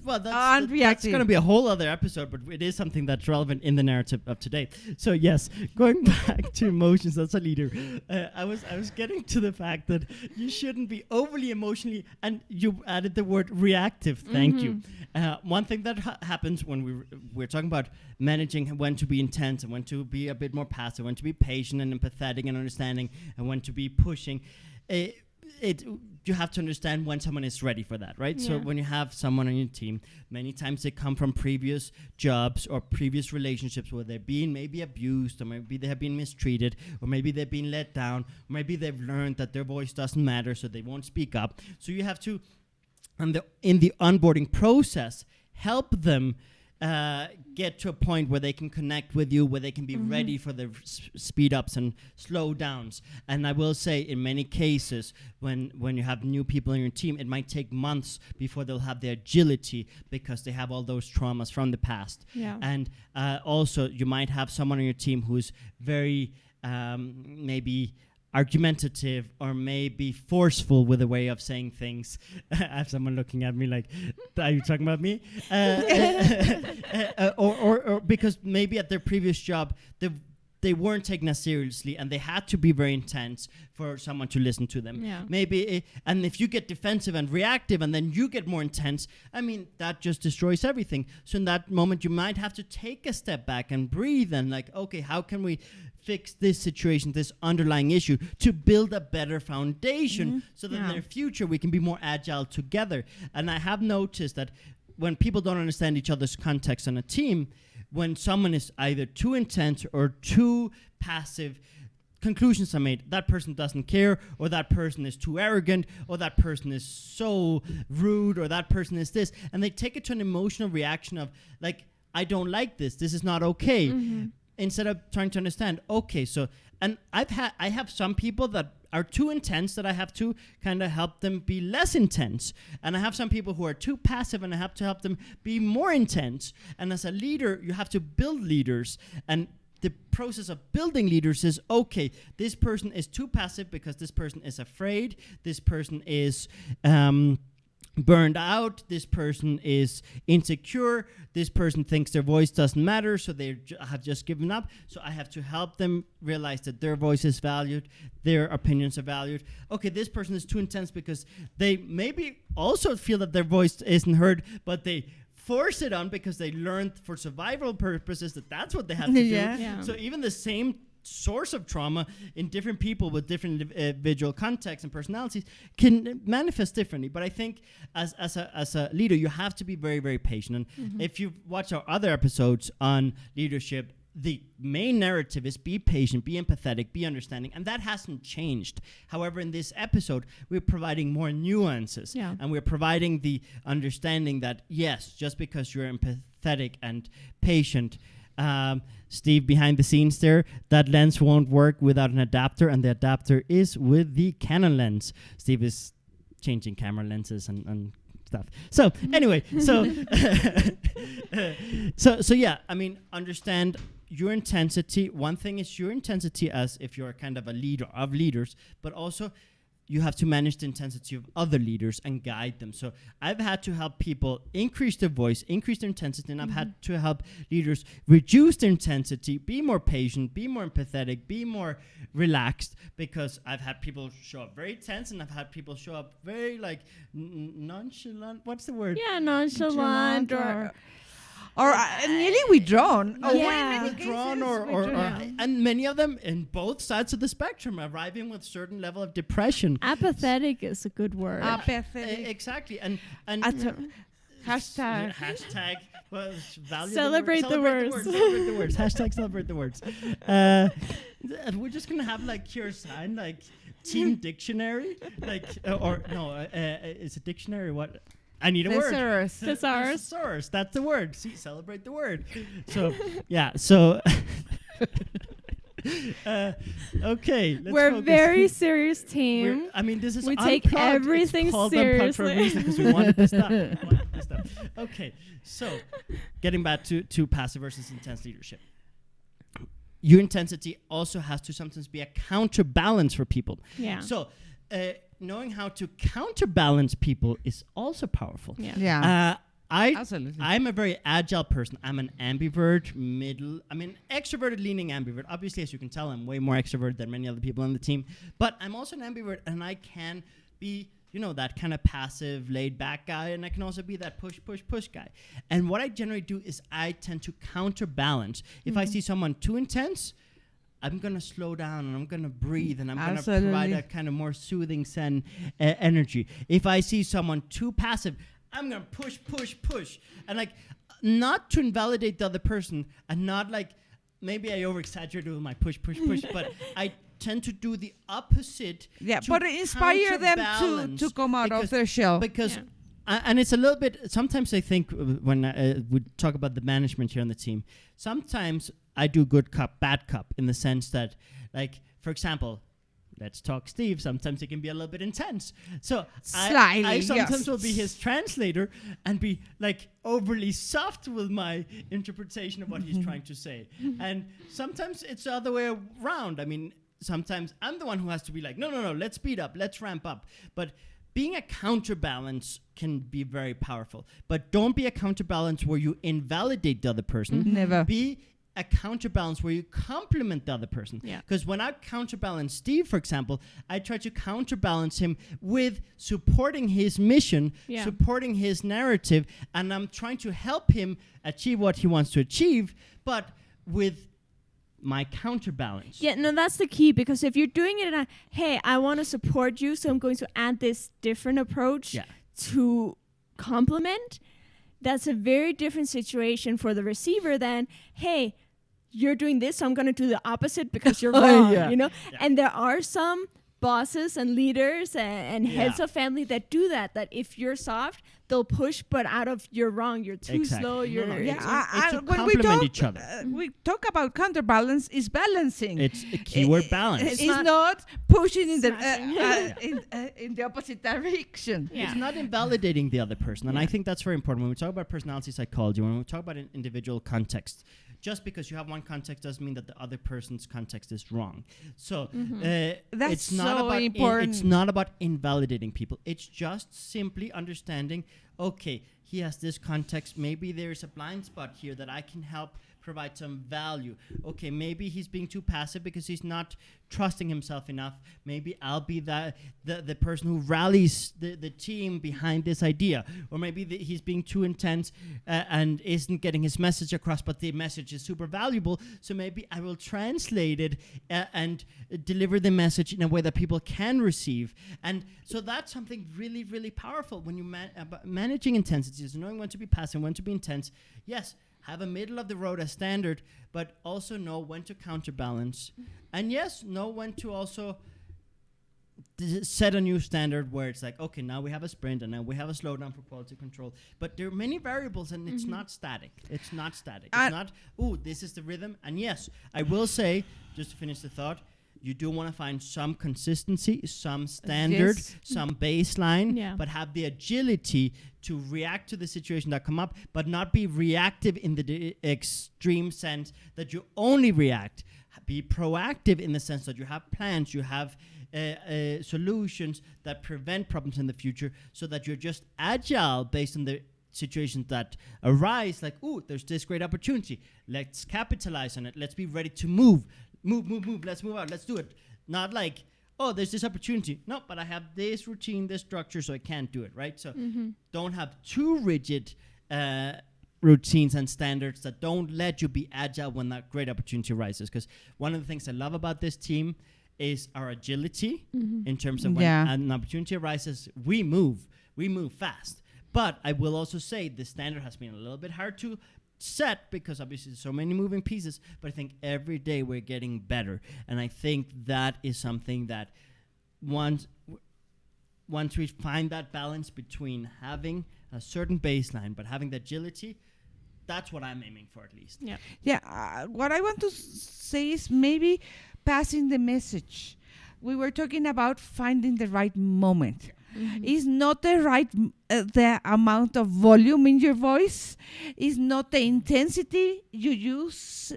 Well, And that's reactive. going to be a whole other episode, but it is something that's relevant in the narrative of today. So yes, going back to emotions as a leader, I was getting to the fact that you shouldn't be overly emotionally, and you added the word reactive. Thank you. One thing that happens when we're talking about managing when to be intense and when to be a bit more passive, when to be patient and empathetic and understanding, and when to be pushing. You have to understand when someone is ready for that, right? So Yeah. when you have someone on your team, many times they come from previous jobs or previous relationships where they're being maybe abused, or maybe they have been mistreated, or maybe they've been let down, or maybe they've learned that their voice doesn't matter, so they won't speak up. So you have to, in the onboarding process, help them get to a point where they can connect with you, where they can be ready for the speed ups and slow downs. And I will say, in many cases, when you have new people in your team, it might take months before they'll have the agility, because they have all those traumas from the past. Yeah. And also, you might have someone on your team who's very maybe argumentative or maybe forceful with a way of saying things. I have someone looking at me like, are you talking about me? Or because maybe at their previous job, they weren't taken as seriously, and they had to be very intense for someone to listen to them. Yeah. Maybe, and if you get defensive and reactive and then you get more intense, I mean, that just destroys everything. So in that moment, you might have to take a step back and breathe and like, okay, how can we fix this situation, this underlying issue, to build a better foundation so that in the future we can be more agile together. And I have noticed that when people don't understand each other's context on a team, when someone is either too intense or too passive, conclusions are made. That person doesn't care, or that person is too arrogant, or that person is so rude, or that person is this. And they take it to an emotional reaction of like, I don't like this. This is not okay. Instead of trying to understand, okay, so, and I have some people that are too intense that I have to kind of help them be less intense. And I have some people who are too passive, and I have to help them be more intense. And as a leader, you have to build leaders. And the process of building leaders is, okay, this person is too passive because this person is afraid. This person is burned out, this person is insecure, this person thinks their voice doesn't matter, so they have just given up. So I have to help them realize that their voice is valued, their opinions are valued. Okay, this person is too intense because they maybe also feel that their voice isn't heard, but they force it on because they learned for survival purposes that that's what they have to do. Yeah. So even the same source of trauma in different people with different individual contexts and personalities can manifest differently. But I think as a leader, you have to be very, very patient. And if you watch our other episodes on leadership, the main narrative is be patient, be empathetic, be understanding, and that hasn't changed. However, in this episode, we're providing more nuances, and we're providing the understanding that, yes, just because you're empathetic and patient, Steve, behind the scenes there, that lens won't work without an adapter, and the adapter is with the Canon lens. Steve is changing camera lenses and stuff. So anyway, so so yeah, I mean, understand your intensity. One thing is your intensity as if you're kind of a leader of leaders, but also you have to manage the intensity of other leaders and guide them. So I've had to help people increase their voice, increase their intensity, and I've had to help leaders reduce their intensity, be more patient, be more empathetic, be more relaxed, because I've had people show up very tense and I've had people show up very like nonchalant. What's the word? Yeah, nonchalant or nearly withdrawn. Or yeah. Withdrawn or and many of them in both sides of the spectrum, arriving with certain level of depression. Apathetic is a good word. Apathetic. Exactly. And hashtag. Well, celebrate the words. Celebrate the words. Hashtag celebrate the words. We're just gonna have like your sign, like team dictionary, like is a dictionary what? I need a word. Thesaurus. That's the word. See, celebrate the word. So, yeah. So, okay. We're a very serious team. This is we take everything seriously because we wanted this stuff. Okay. So, getting back to passive versus intense leadership. Your intensity also has to sometimes be a counterbalance for people. Yeah. So, knowing how to counterbalance people is also powerful. Absolutely. I'm a very agile person. I'm an ambivert, extroverted leaning ambivert. Obviously, as you can tell, I'm way more extroverted than many other people on the team. But I'm also an ambivert, and I can be, that kind of passive, laid back guy, and I can also be that push guy. And what I generally do is I tend to counterbalance. If I see someone too intense, I'm going to slow down and I'm going to breathe and I'm going to provide a kind of more soothing energy. If I see someone too passive, I'm going to push. And not to invalidate the other person and not maybe I over-exaggerated with my push, but I tend to do the opposite. Yeah, but inspire them to come out of their shell. Because and it's a little bit, sometimes I think when we talk about the management here on the team, sometimes I do good cop, bad cop in the sense that, for example, let's talk Steve. Sometimes he can be a little bit intense. So I sometimes will be his translator and be overly soft with my interpretation of what he's trying to say. And sometimes it's the other way around. Sometimes I'm the one who has to be no, let's speed up, let's ramp up. But being a counterbalance can be very powerful. But don't be a counterbalance where you invalidate the other person. Never. Be a counterbalance where you compliment the other person. Because when I counterbalance Steve, for example, I try to counterbalance him with supporting his mission, supporting his narrative, and I'm trying to help him achieve what he wants to achieve, but with my counterbalance. Yeah, no, that's the key, because if you're doing it in a, hey, I want to support you, so I'm going to add this different approach to complement, that's a very different situation for the receiver than, hey, you're doing this, so I'm going to do the opposite because you're wrong, And there are some bosses and leaders and heads of family that do that if you're soft, they'll push, but out of you're wrong, you're too slow, you're... It's to complement each other. We talk about counterbalance, is balancing. It's a keyword balance. It's not pushing in the opposite direction. It's not invalidating the other person. And I think that's very important. When we talk about personality psychology, when we talk about an individual context, just because you have one context doesn't mean that the other person's context is wrong. So That's it's not so about important. it's not about invalidating people. It's just simply understanding, okay, he has this context. Maybe there's a blind spot here that I can help provide some value. Okay, maybe he's being too passive because he's not trusting himself enough. Maybe I'll be the person who rallies the team behind this idea. Or maybe he's being too intense and isn't getting his message across, but the message is super valuable. So maybe I will translate it and deliver the message in a way that people can receive. And so that's something really, really powerful when you managing intensities, knowing when to be passive, when to be intense. Yes, have a middle of the road as standard, but also know when to counterbalance. And yes, know when to also set a new standard where it's like, okay, now we have a sprint and now we have a slowdown for quality control. But there are many variables and it's not static. It's not static. It's not, this is the rhythm. And yes, I will say, just to finish the thought, you do want to find some consistency, some standard, some baseline, but have the agility to react to the situation that come up, but not be reactive in the extreme sense that you only react. Be proactive in the sense that you have plans, you have solutions that prevent problems in the future, so that you're just agile based on the situations that arise. Like, there's this great opportunity. Let's capitalize on it. Let's be ready to move. Move. Let's move out. Let's do it. Not like, there's this opportunity. No, but I have this routine, this structure, so I can't do it, right? So don't have too rigid routines and standards that don't let you be agile when that great opportunity arises. Because one of the things I love about this team is our agility in terms of when an opportunity arises, we move fast. But I will also say the standard has been a little bit hard to set because obviously there's so many moving pieces, but I think every day we're getting better. And I think that is something that once we find that balance between having a certain baseline but having the agility, that's what I'm aiming for, at least. What I want to say is maybe passing the message. We were talking about finding the right moment. Is not the right the amount of volume in your voice, is not the intensity you use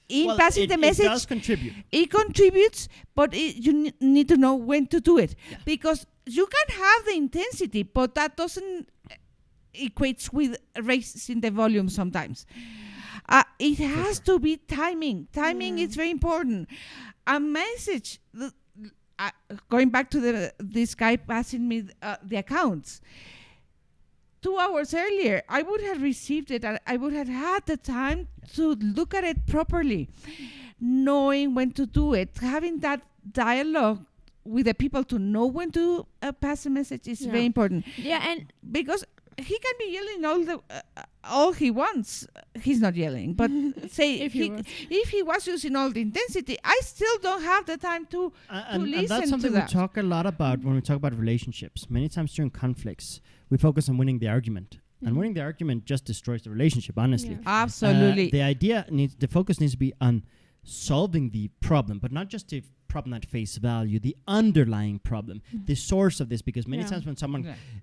in passing the message. It does contribute. It contributes, but you need to know when to do it, because you can have the intensity, but that doesn't equates with raising the volume sometimes. It has to be timing. Timing is very important. A message. Going back to this guy passing me the accounts, 2 hours earlier, I would have received it and I would have had the time to look at it properly, knowing when to do it, having that dialogue with the people to know when to pass a message is very important. And because he can be yelling all he wants. He's not yelling, but say if he was using all the intensity, I still don't have the time to listen and that's something to that. we talk a lot about when we talk about relationships. Many times during conflicts, we focus on winning the argument. And winning the argument just destroys the relationship, honestly. Absolutely. The focus needs to be on solving the problem, but not just the problem at face value, the underlying problem, the source of this, because many times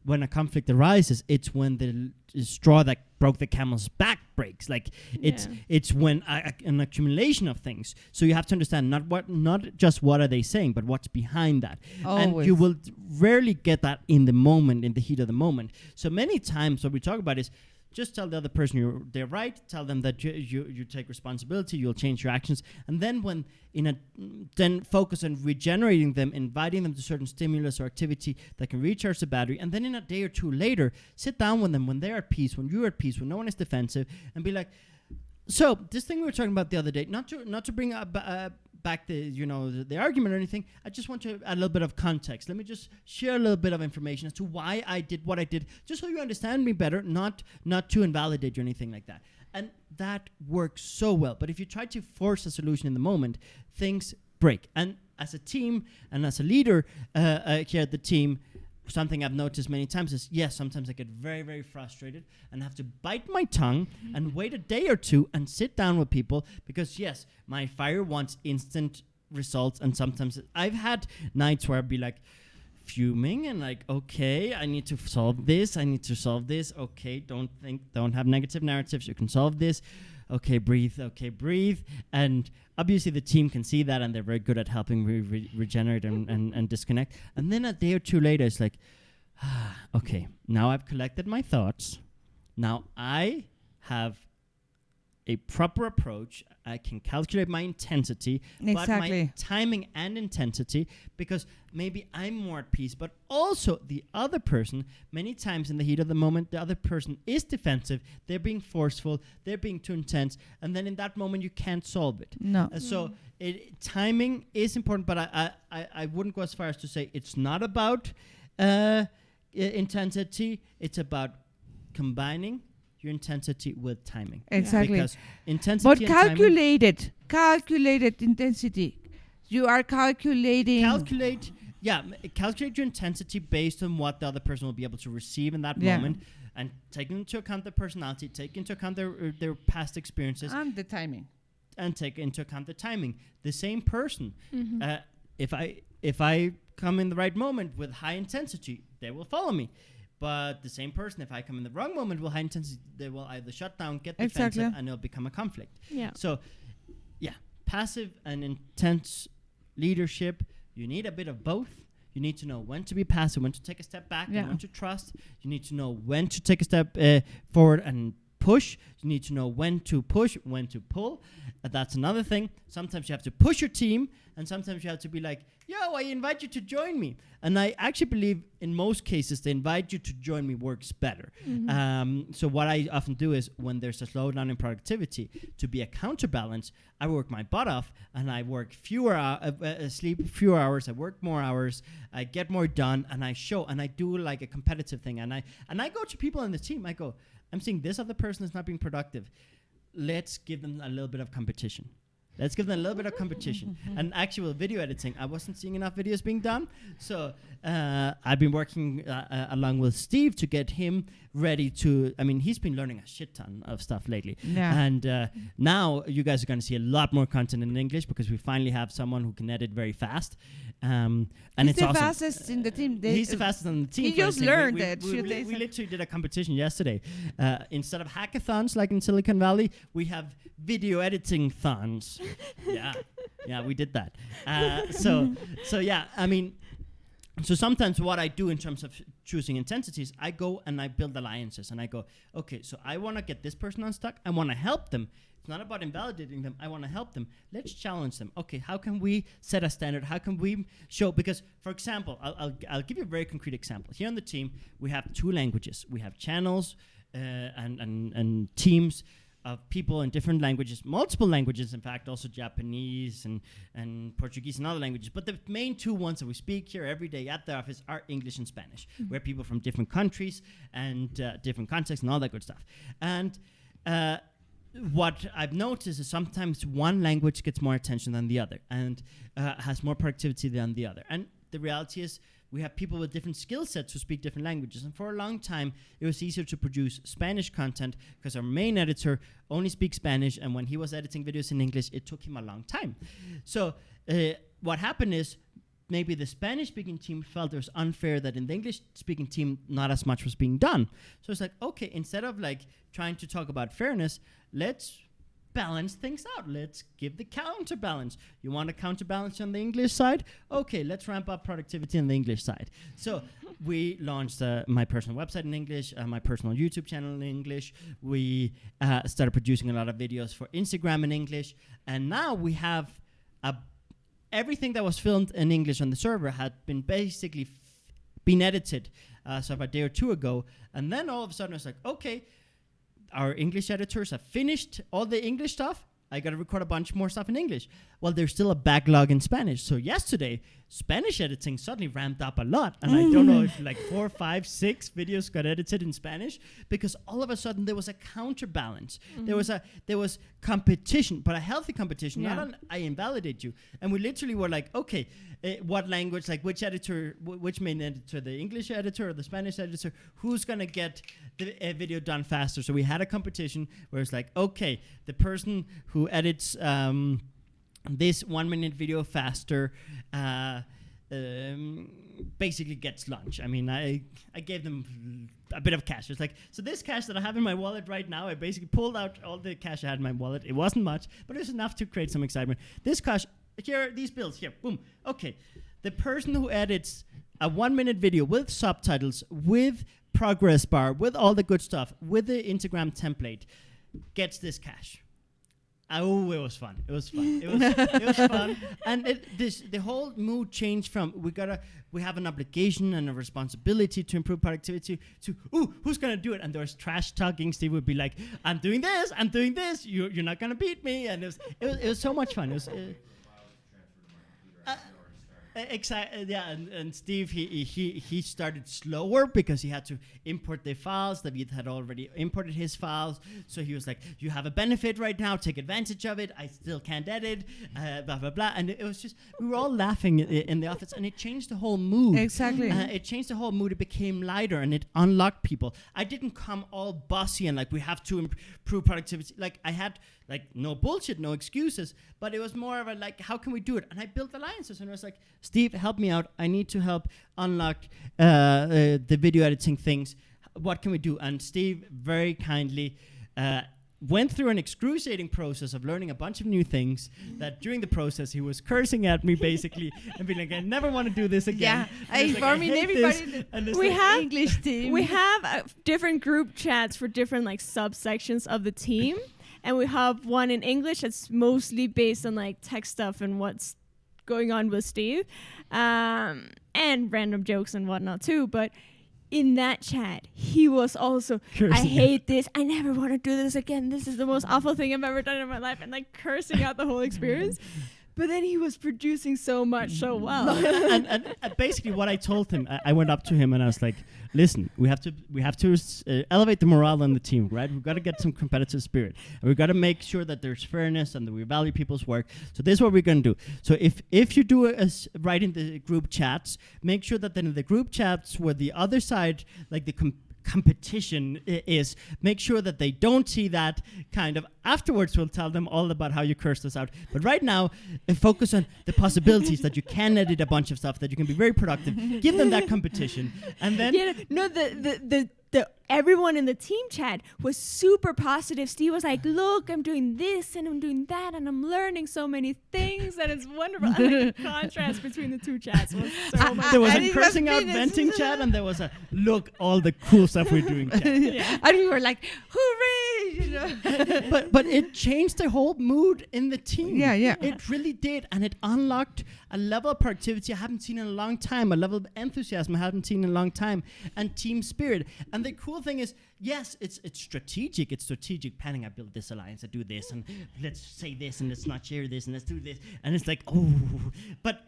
when a conflict arises, it's when the straw that broke the camel's back breaks. Like it's when an accumulation of things. So you have to understand not just what are they saying, but what's behind that. Always. And you will rarely get that in the moment, in the heat of the moment. So many times what we talk about is just tell the other person they're right. Tell them that you take responsibility. You'll change your actions, and then then focus on regenerating them, inviting them to certain stimulus or activity that can recharge the battery. And then in a day or two later, sit down with them when they're at peace, when you're at peace, when no one is defensive, and be like, so this thing we were talking about the other day, not to bring up back the argument or anything. I just want to add a little bit of context. Let me just share a little bit of information as to why I did what I did, just so you understand me better, not to invalidate you or anything like that. And that works so well. But if you try to force a solution in the moment, things break. And as a team and as a leader here at the team, something I've noticed many times is, sometimes I get very, very frustrated and have to bite my tongue and wait a day or two and sit down with people because, my fire wants instant results. And sometimes I've had nights where I'd be like fuming and like, okay, I need to solve this. Okay, don't have negative narratives. You can solve this. okay, breathe. And obviously the team can see that, and they're very good at helping regenerate and disconnect. And then a day or two later, it's like, okay, now I've collected my thoughts. Now I have a proper approach. I can calculate my intensity, but my timing and intensity, because maybe I'm more at peace, but also the other person, many times in the heat of the moment, the other person is defensive, they're being forceful, they're being too intense, and then in that moment you can't solve it. No. So timing is important, but I wouldn't go as far as to say it's not about intensity, it's about combining your intensity with timing. Exactly. Because intensity but and calculated intensity. You are calculating. Calculate your intensity based on what the other person will be able to receive in that moment, and taking into account their personality, take into account their past experiences, and the timing. And take into account the timing. The same person, if I come in the right moment with high intensity, they will follow me. But the same person, if I come in the wrong moment with high intensity, they will either shut down, get defensive, and it'll become a conflict. Yeah. So, passive and intense leadership, you need a bit of both. You need to know when to be passive, when to take a step back, and when to trust. You need to know when to take a step forward and push. You need to know when to push, when to pull. That's another thing. Sometimes you have to push your team, and sometimes you have to be like, yo, I invite you to join me. And I actually believe in most cases, the invite you to join me works better. So what I often do is when there's a slowdown in productivity, to be a counterbalance, I work my butt off, and I work sleep fewer hours, I work more hours, I get more done, and I show, and I do like a competitive thing. And I go to people on the team, I go, I'm seeing this other person is not being productive. Let's give them a little bit of competition. And actual video editing, I wasn't seeing enough videos being done. So I've been working along with Steve to get him ready to, he's been learning a shit ton of stuff lately. Yeah. And now you guys are going to see a lot more content in English, because we finally have someone who can edit very fast. And he's the fastest in the team. He's the fastest on the team. He just learned it. We literally did a competition yesterday. Instead of hackathons like in Silicon Valley, we have video editing thons. Yeah, we did that. So sometimes what I do in terms of choosing intensities, I go and I build alliances, and I go, okay, so I want to get this person unstuck. I want to help them. It's not about invalidating them. I want to help them. Let's challenge them. Okay, how can we set a standard? How can we show? Because, for example, I'll give you a very concrete example. Here on the team, we have 2 languages. We have channels and teams of people in different languages, multiple languages, in fact, also Japanese and Portuguese and other languages. But the main 2 ones that we speak here every day at the office are English and Spanish. We're people from different countries and different contexts and all that good stuff. And what I've noticed is sometimes one language gets more attention than the other, and has more productivity than the other. And the reality is, we have people with different skill sets who speak different languages. And for a long time, it was easier to produce Spanish content because our main editor only speaks Spanish. And when he was editing videos in English, it took him a long time. So what happened is, maybe the Spanish-speaking team felt it was unfair that in the English-speaking team, not as much was being done. So it's like, okay, instead of like trying to talk about fairness, let's balance things out. Let's give the counterbalance. You want a counterbalance on the English side? Okay, let's ramp up productivity on the English side. So we launched my personal website in English, my personal YouTube channel in English. We started producing a lot of videos for Instagram in English. And now we have everything that was filmed in English on the server had been basically been edited so a day or 2 ago. And then all of a sudden it's like, okay, our English editors have finished all the English stuff. I got to record a bunch more stuff in English. Well, there's still a backlog in Spanish. So yesterday, Spanish editing suddenly ramped up a lot. And I don't know if like 4, 5, 6 videos got edited in Spanish, because all of a sudden there was a counterbalance. There was competition, but a healthy competition. Not an I invalidate you. And we literally were like, okay, what language, like which editor, which main editor, the English editor or the Spanish editor, who's going to get the video done faster? So we had a competition where it's like, okay, the person who edits this 1-minute video faster basically gets lunch. I mean, I gave them a bit of cash. It's like, so this cash that I have in my wallet right now, I basically pulled out all the cash I had in my wallet. It wasn't much, but it was enough to create some excitement. This cash, here, these bills, here, boom. Okay, the person who edits a 1-minute video with subtitles, with progress bar, with all the good stuff, with the Instagram template, gets this cash. Oh, it was fun. It was fun. It was fun. And the whole mood changed from we have an obligation and a responsibility to improve productivity to, who's going to do it? And there was trash talking. Steve would be like, I'm doing this. You're not going to beat me. And it was so much fun. It was... Exactly. Yeah, and Steve he started slower because he had to import the files. David had already imported his files, so he was like, "You have a benefit right now. Take advantage of it. I still can't edit." Blah blah blah. And it was just we were all laughing in the office, and it changed the whole mood. Exactly. It changed the whole mood. It became lighter, and it unlocked people. I didn't come all bossy and like we have to improve productivity. Like I had like no bullshit, no excuses, but it was more of a like, how can we do it? And I built alliances, and I was like, Steve, help me out. I need to help unlock the video editing things. What can we do? And Steve very kindly went through an excruciating process of learning a bunch of new things that during the process he was cursing at me basically and being like, I never want to do this again. Yeah, informing everybody. We have English team. We have different group chats for different like subsections of the team. And we have one in English that's mostly based on like tech stuff and what's going on with Steve, and random jokes and whatnot too. But in that chat, he was also, I hate this. I never want to do this again. This is the most awful thing I've ever done in my life. And like cursing out the whole experience. But then he was producing so much so well. and basically what I told him, I went up to him and I was like, listen, we have to elevate the morale on the team, right? We've got to get some competitive spirit. And we've got to make sure that there's fairness and that we value people's work. So this is what we're going to do. So if you do write in the group chats, make sure that then in the group chats where the other side, like the competition is, make sure that they don't see that kind of. Afterwards we'll tell them all about how you cursed us out, but right now focus on the possibilities that you can edit a bunch of stuff, that you can be very productive. Give them that competition, and then the everyone in the team chat was super positive. Steve was like, look, I'm doing this and I'm doing that and I'm learning so many things and it's wonderful. And the contrast between the two chats was so much. There was a cursing out venting chat, and there was a look all the cool stuff we're doing chat. Yeah. And we were like, hooray! You know? but it changed the whole mood in the team. Yeah. It really did, and it unlocked a level of productivity I haven't seen in a long time, a level of enthusiasm I haven't seen in a long time, and team spirit. And the cool thing is, yes, it's strategic. It's strategic planning. I build this alliance. I do this, and let's say this, and let's not share this, and let's do this. And it's like, but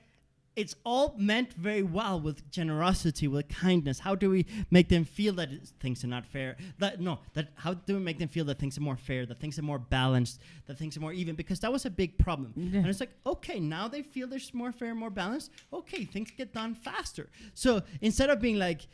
it's all meant very well with generosity, with kindness. How do we make them feel that things are not fair? How do we make them feel that things are more fair, that things are more balanced, that things are more even? Because that was a big problem. Yeah. And it's like, okay, now they feel there's more fair, more balanced. Okay, things get done faster. So instead of being like,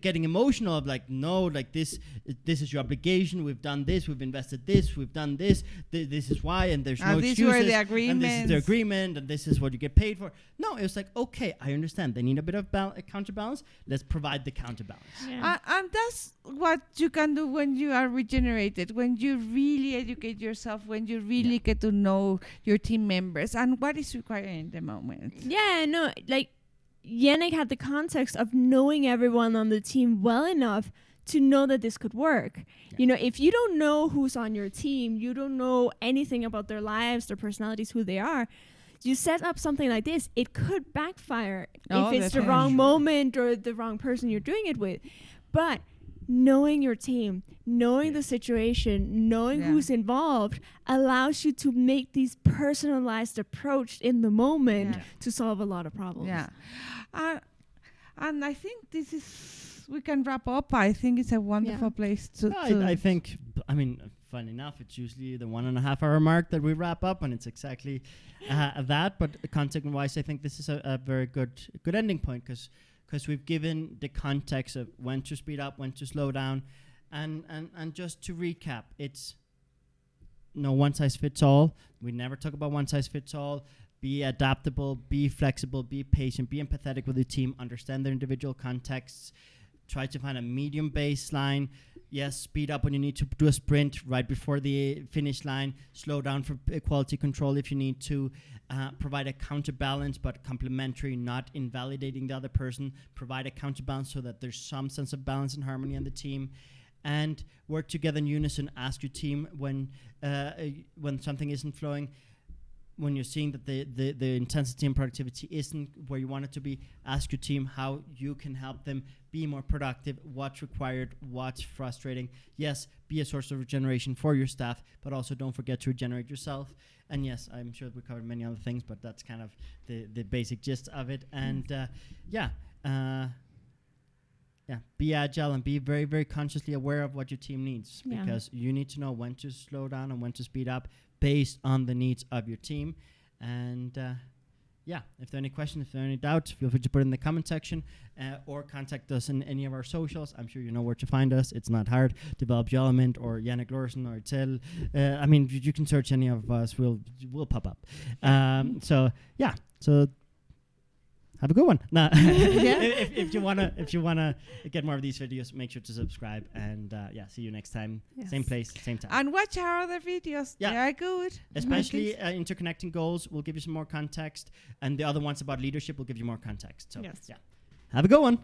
getting emotional of like, no, like this is your obligation, we've done this, we've invested this, we've done this, this is why, and there's no excuses, were the agreements. and this is the agreement, and this is what you get paid for. No, it was like, okay, I understand, they need a bit of counterbalance, let's provide the counterbalance. Yeah. And that's what you can do when you are regenerated, when you really educate yourself, when you really get to know your team members and what is required in the moment. Yeah, no, like Yannick had the context of knowing everyone on the team well enough to know that this could work. Yeah. You know, if you don't know who's on your team, you don't know anything about their lives, their personalities, who they are, you set up something like this, it could backfire if it's the wrong moment or the wrong person you're doing it with. But knowing your team, knowing the situation, knowing who's involved allows you to make these personalized approach in the moment to solve a lot of problems. Yeah. And I think we can wrap up. I think it's a wonderful place to... I think, fun enough, it's usually the 1.5 hour mark that we wrap up, and it's exactly that. But content-wise, I think this is a very good ending point, because we've given the context of when to speed up, when to slow down, and just to recap, it's no one size fits all. We never talk about one size fits all. be adaptable, be flexible, be patient, be empathetic with the team, understand their individual contexts, try to find a medium baseline. Yes, speed up when you need to do a sprint right before the finish line. Slow down for quality control if you need to. Provide a counterbalance, but complementary, not invalidating the other person. Provide a counterbalance so that there's some sense of balance and harmony on the team. And work together in unison. Ask your team when something isn't flowing. When you're seeing that the intensity and productivity isn't where you want it to be, ask your team how you can help them be more productive, what's required, what's frustrating. Yes, be a source of regeneration for your staff, but also don't forget to regenerate yourself. And yes, I'm sure we covered many other things, but that's kind of the basic gist of it. And be agile and be very, very consciously aware of what your team needs, because you need to know when to slow down and when to speed up based on the needs of your team. And if there are any questions, if there are any doubts, feel free to put it in the comment section or contact us in any of our socials. I'm sure you know where to find us. It's not hard. Develop Your Element or Jannik Lorsen or Till. I mean, you can search any of us. We'll pop up. So have a good one. Nah. if you wanna get more of these videos, make sure to subscribe. And see you next time. Yes. Same place, same time. And watch our other videos. Yeah. They are good. Especially interconnecting goals will give you some more context, and the other ones about leadership will give you more context. So have a good one.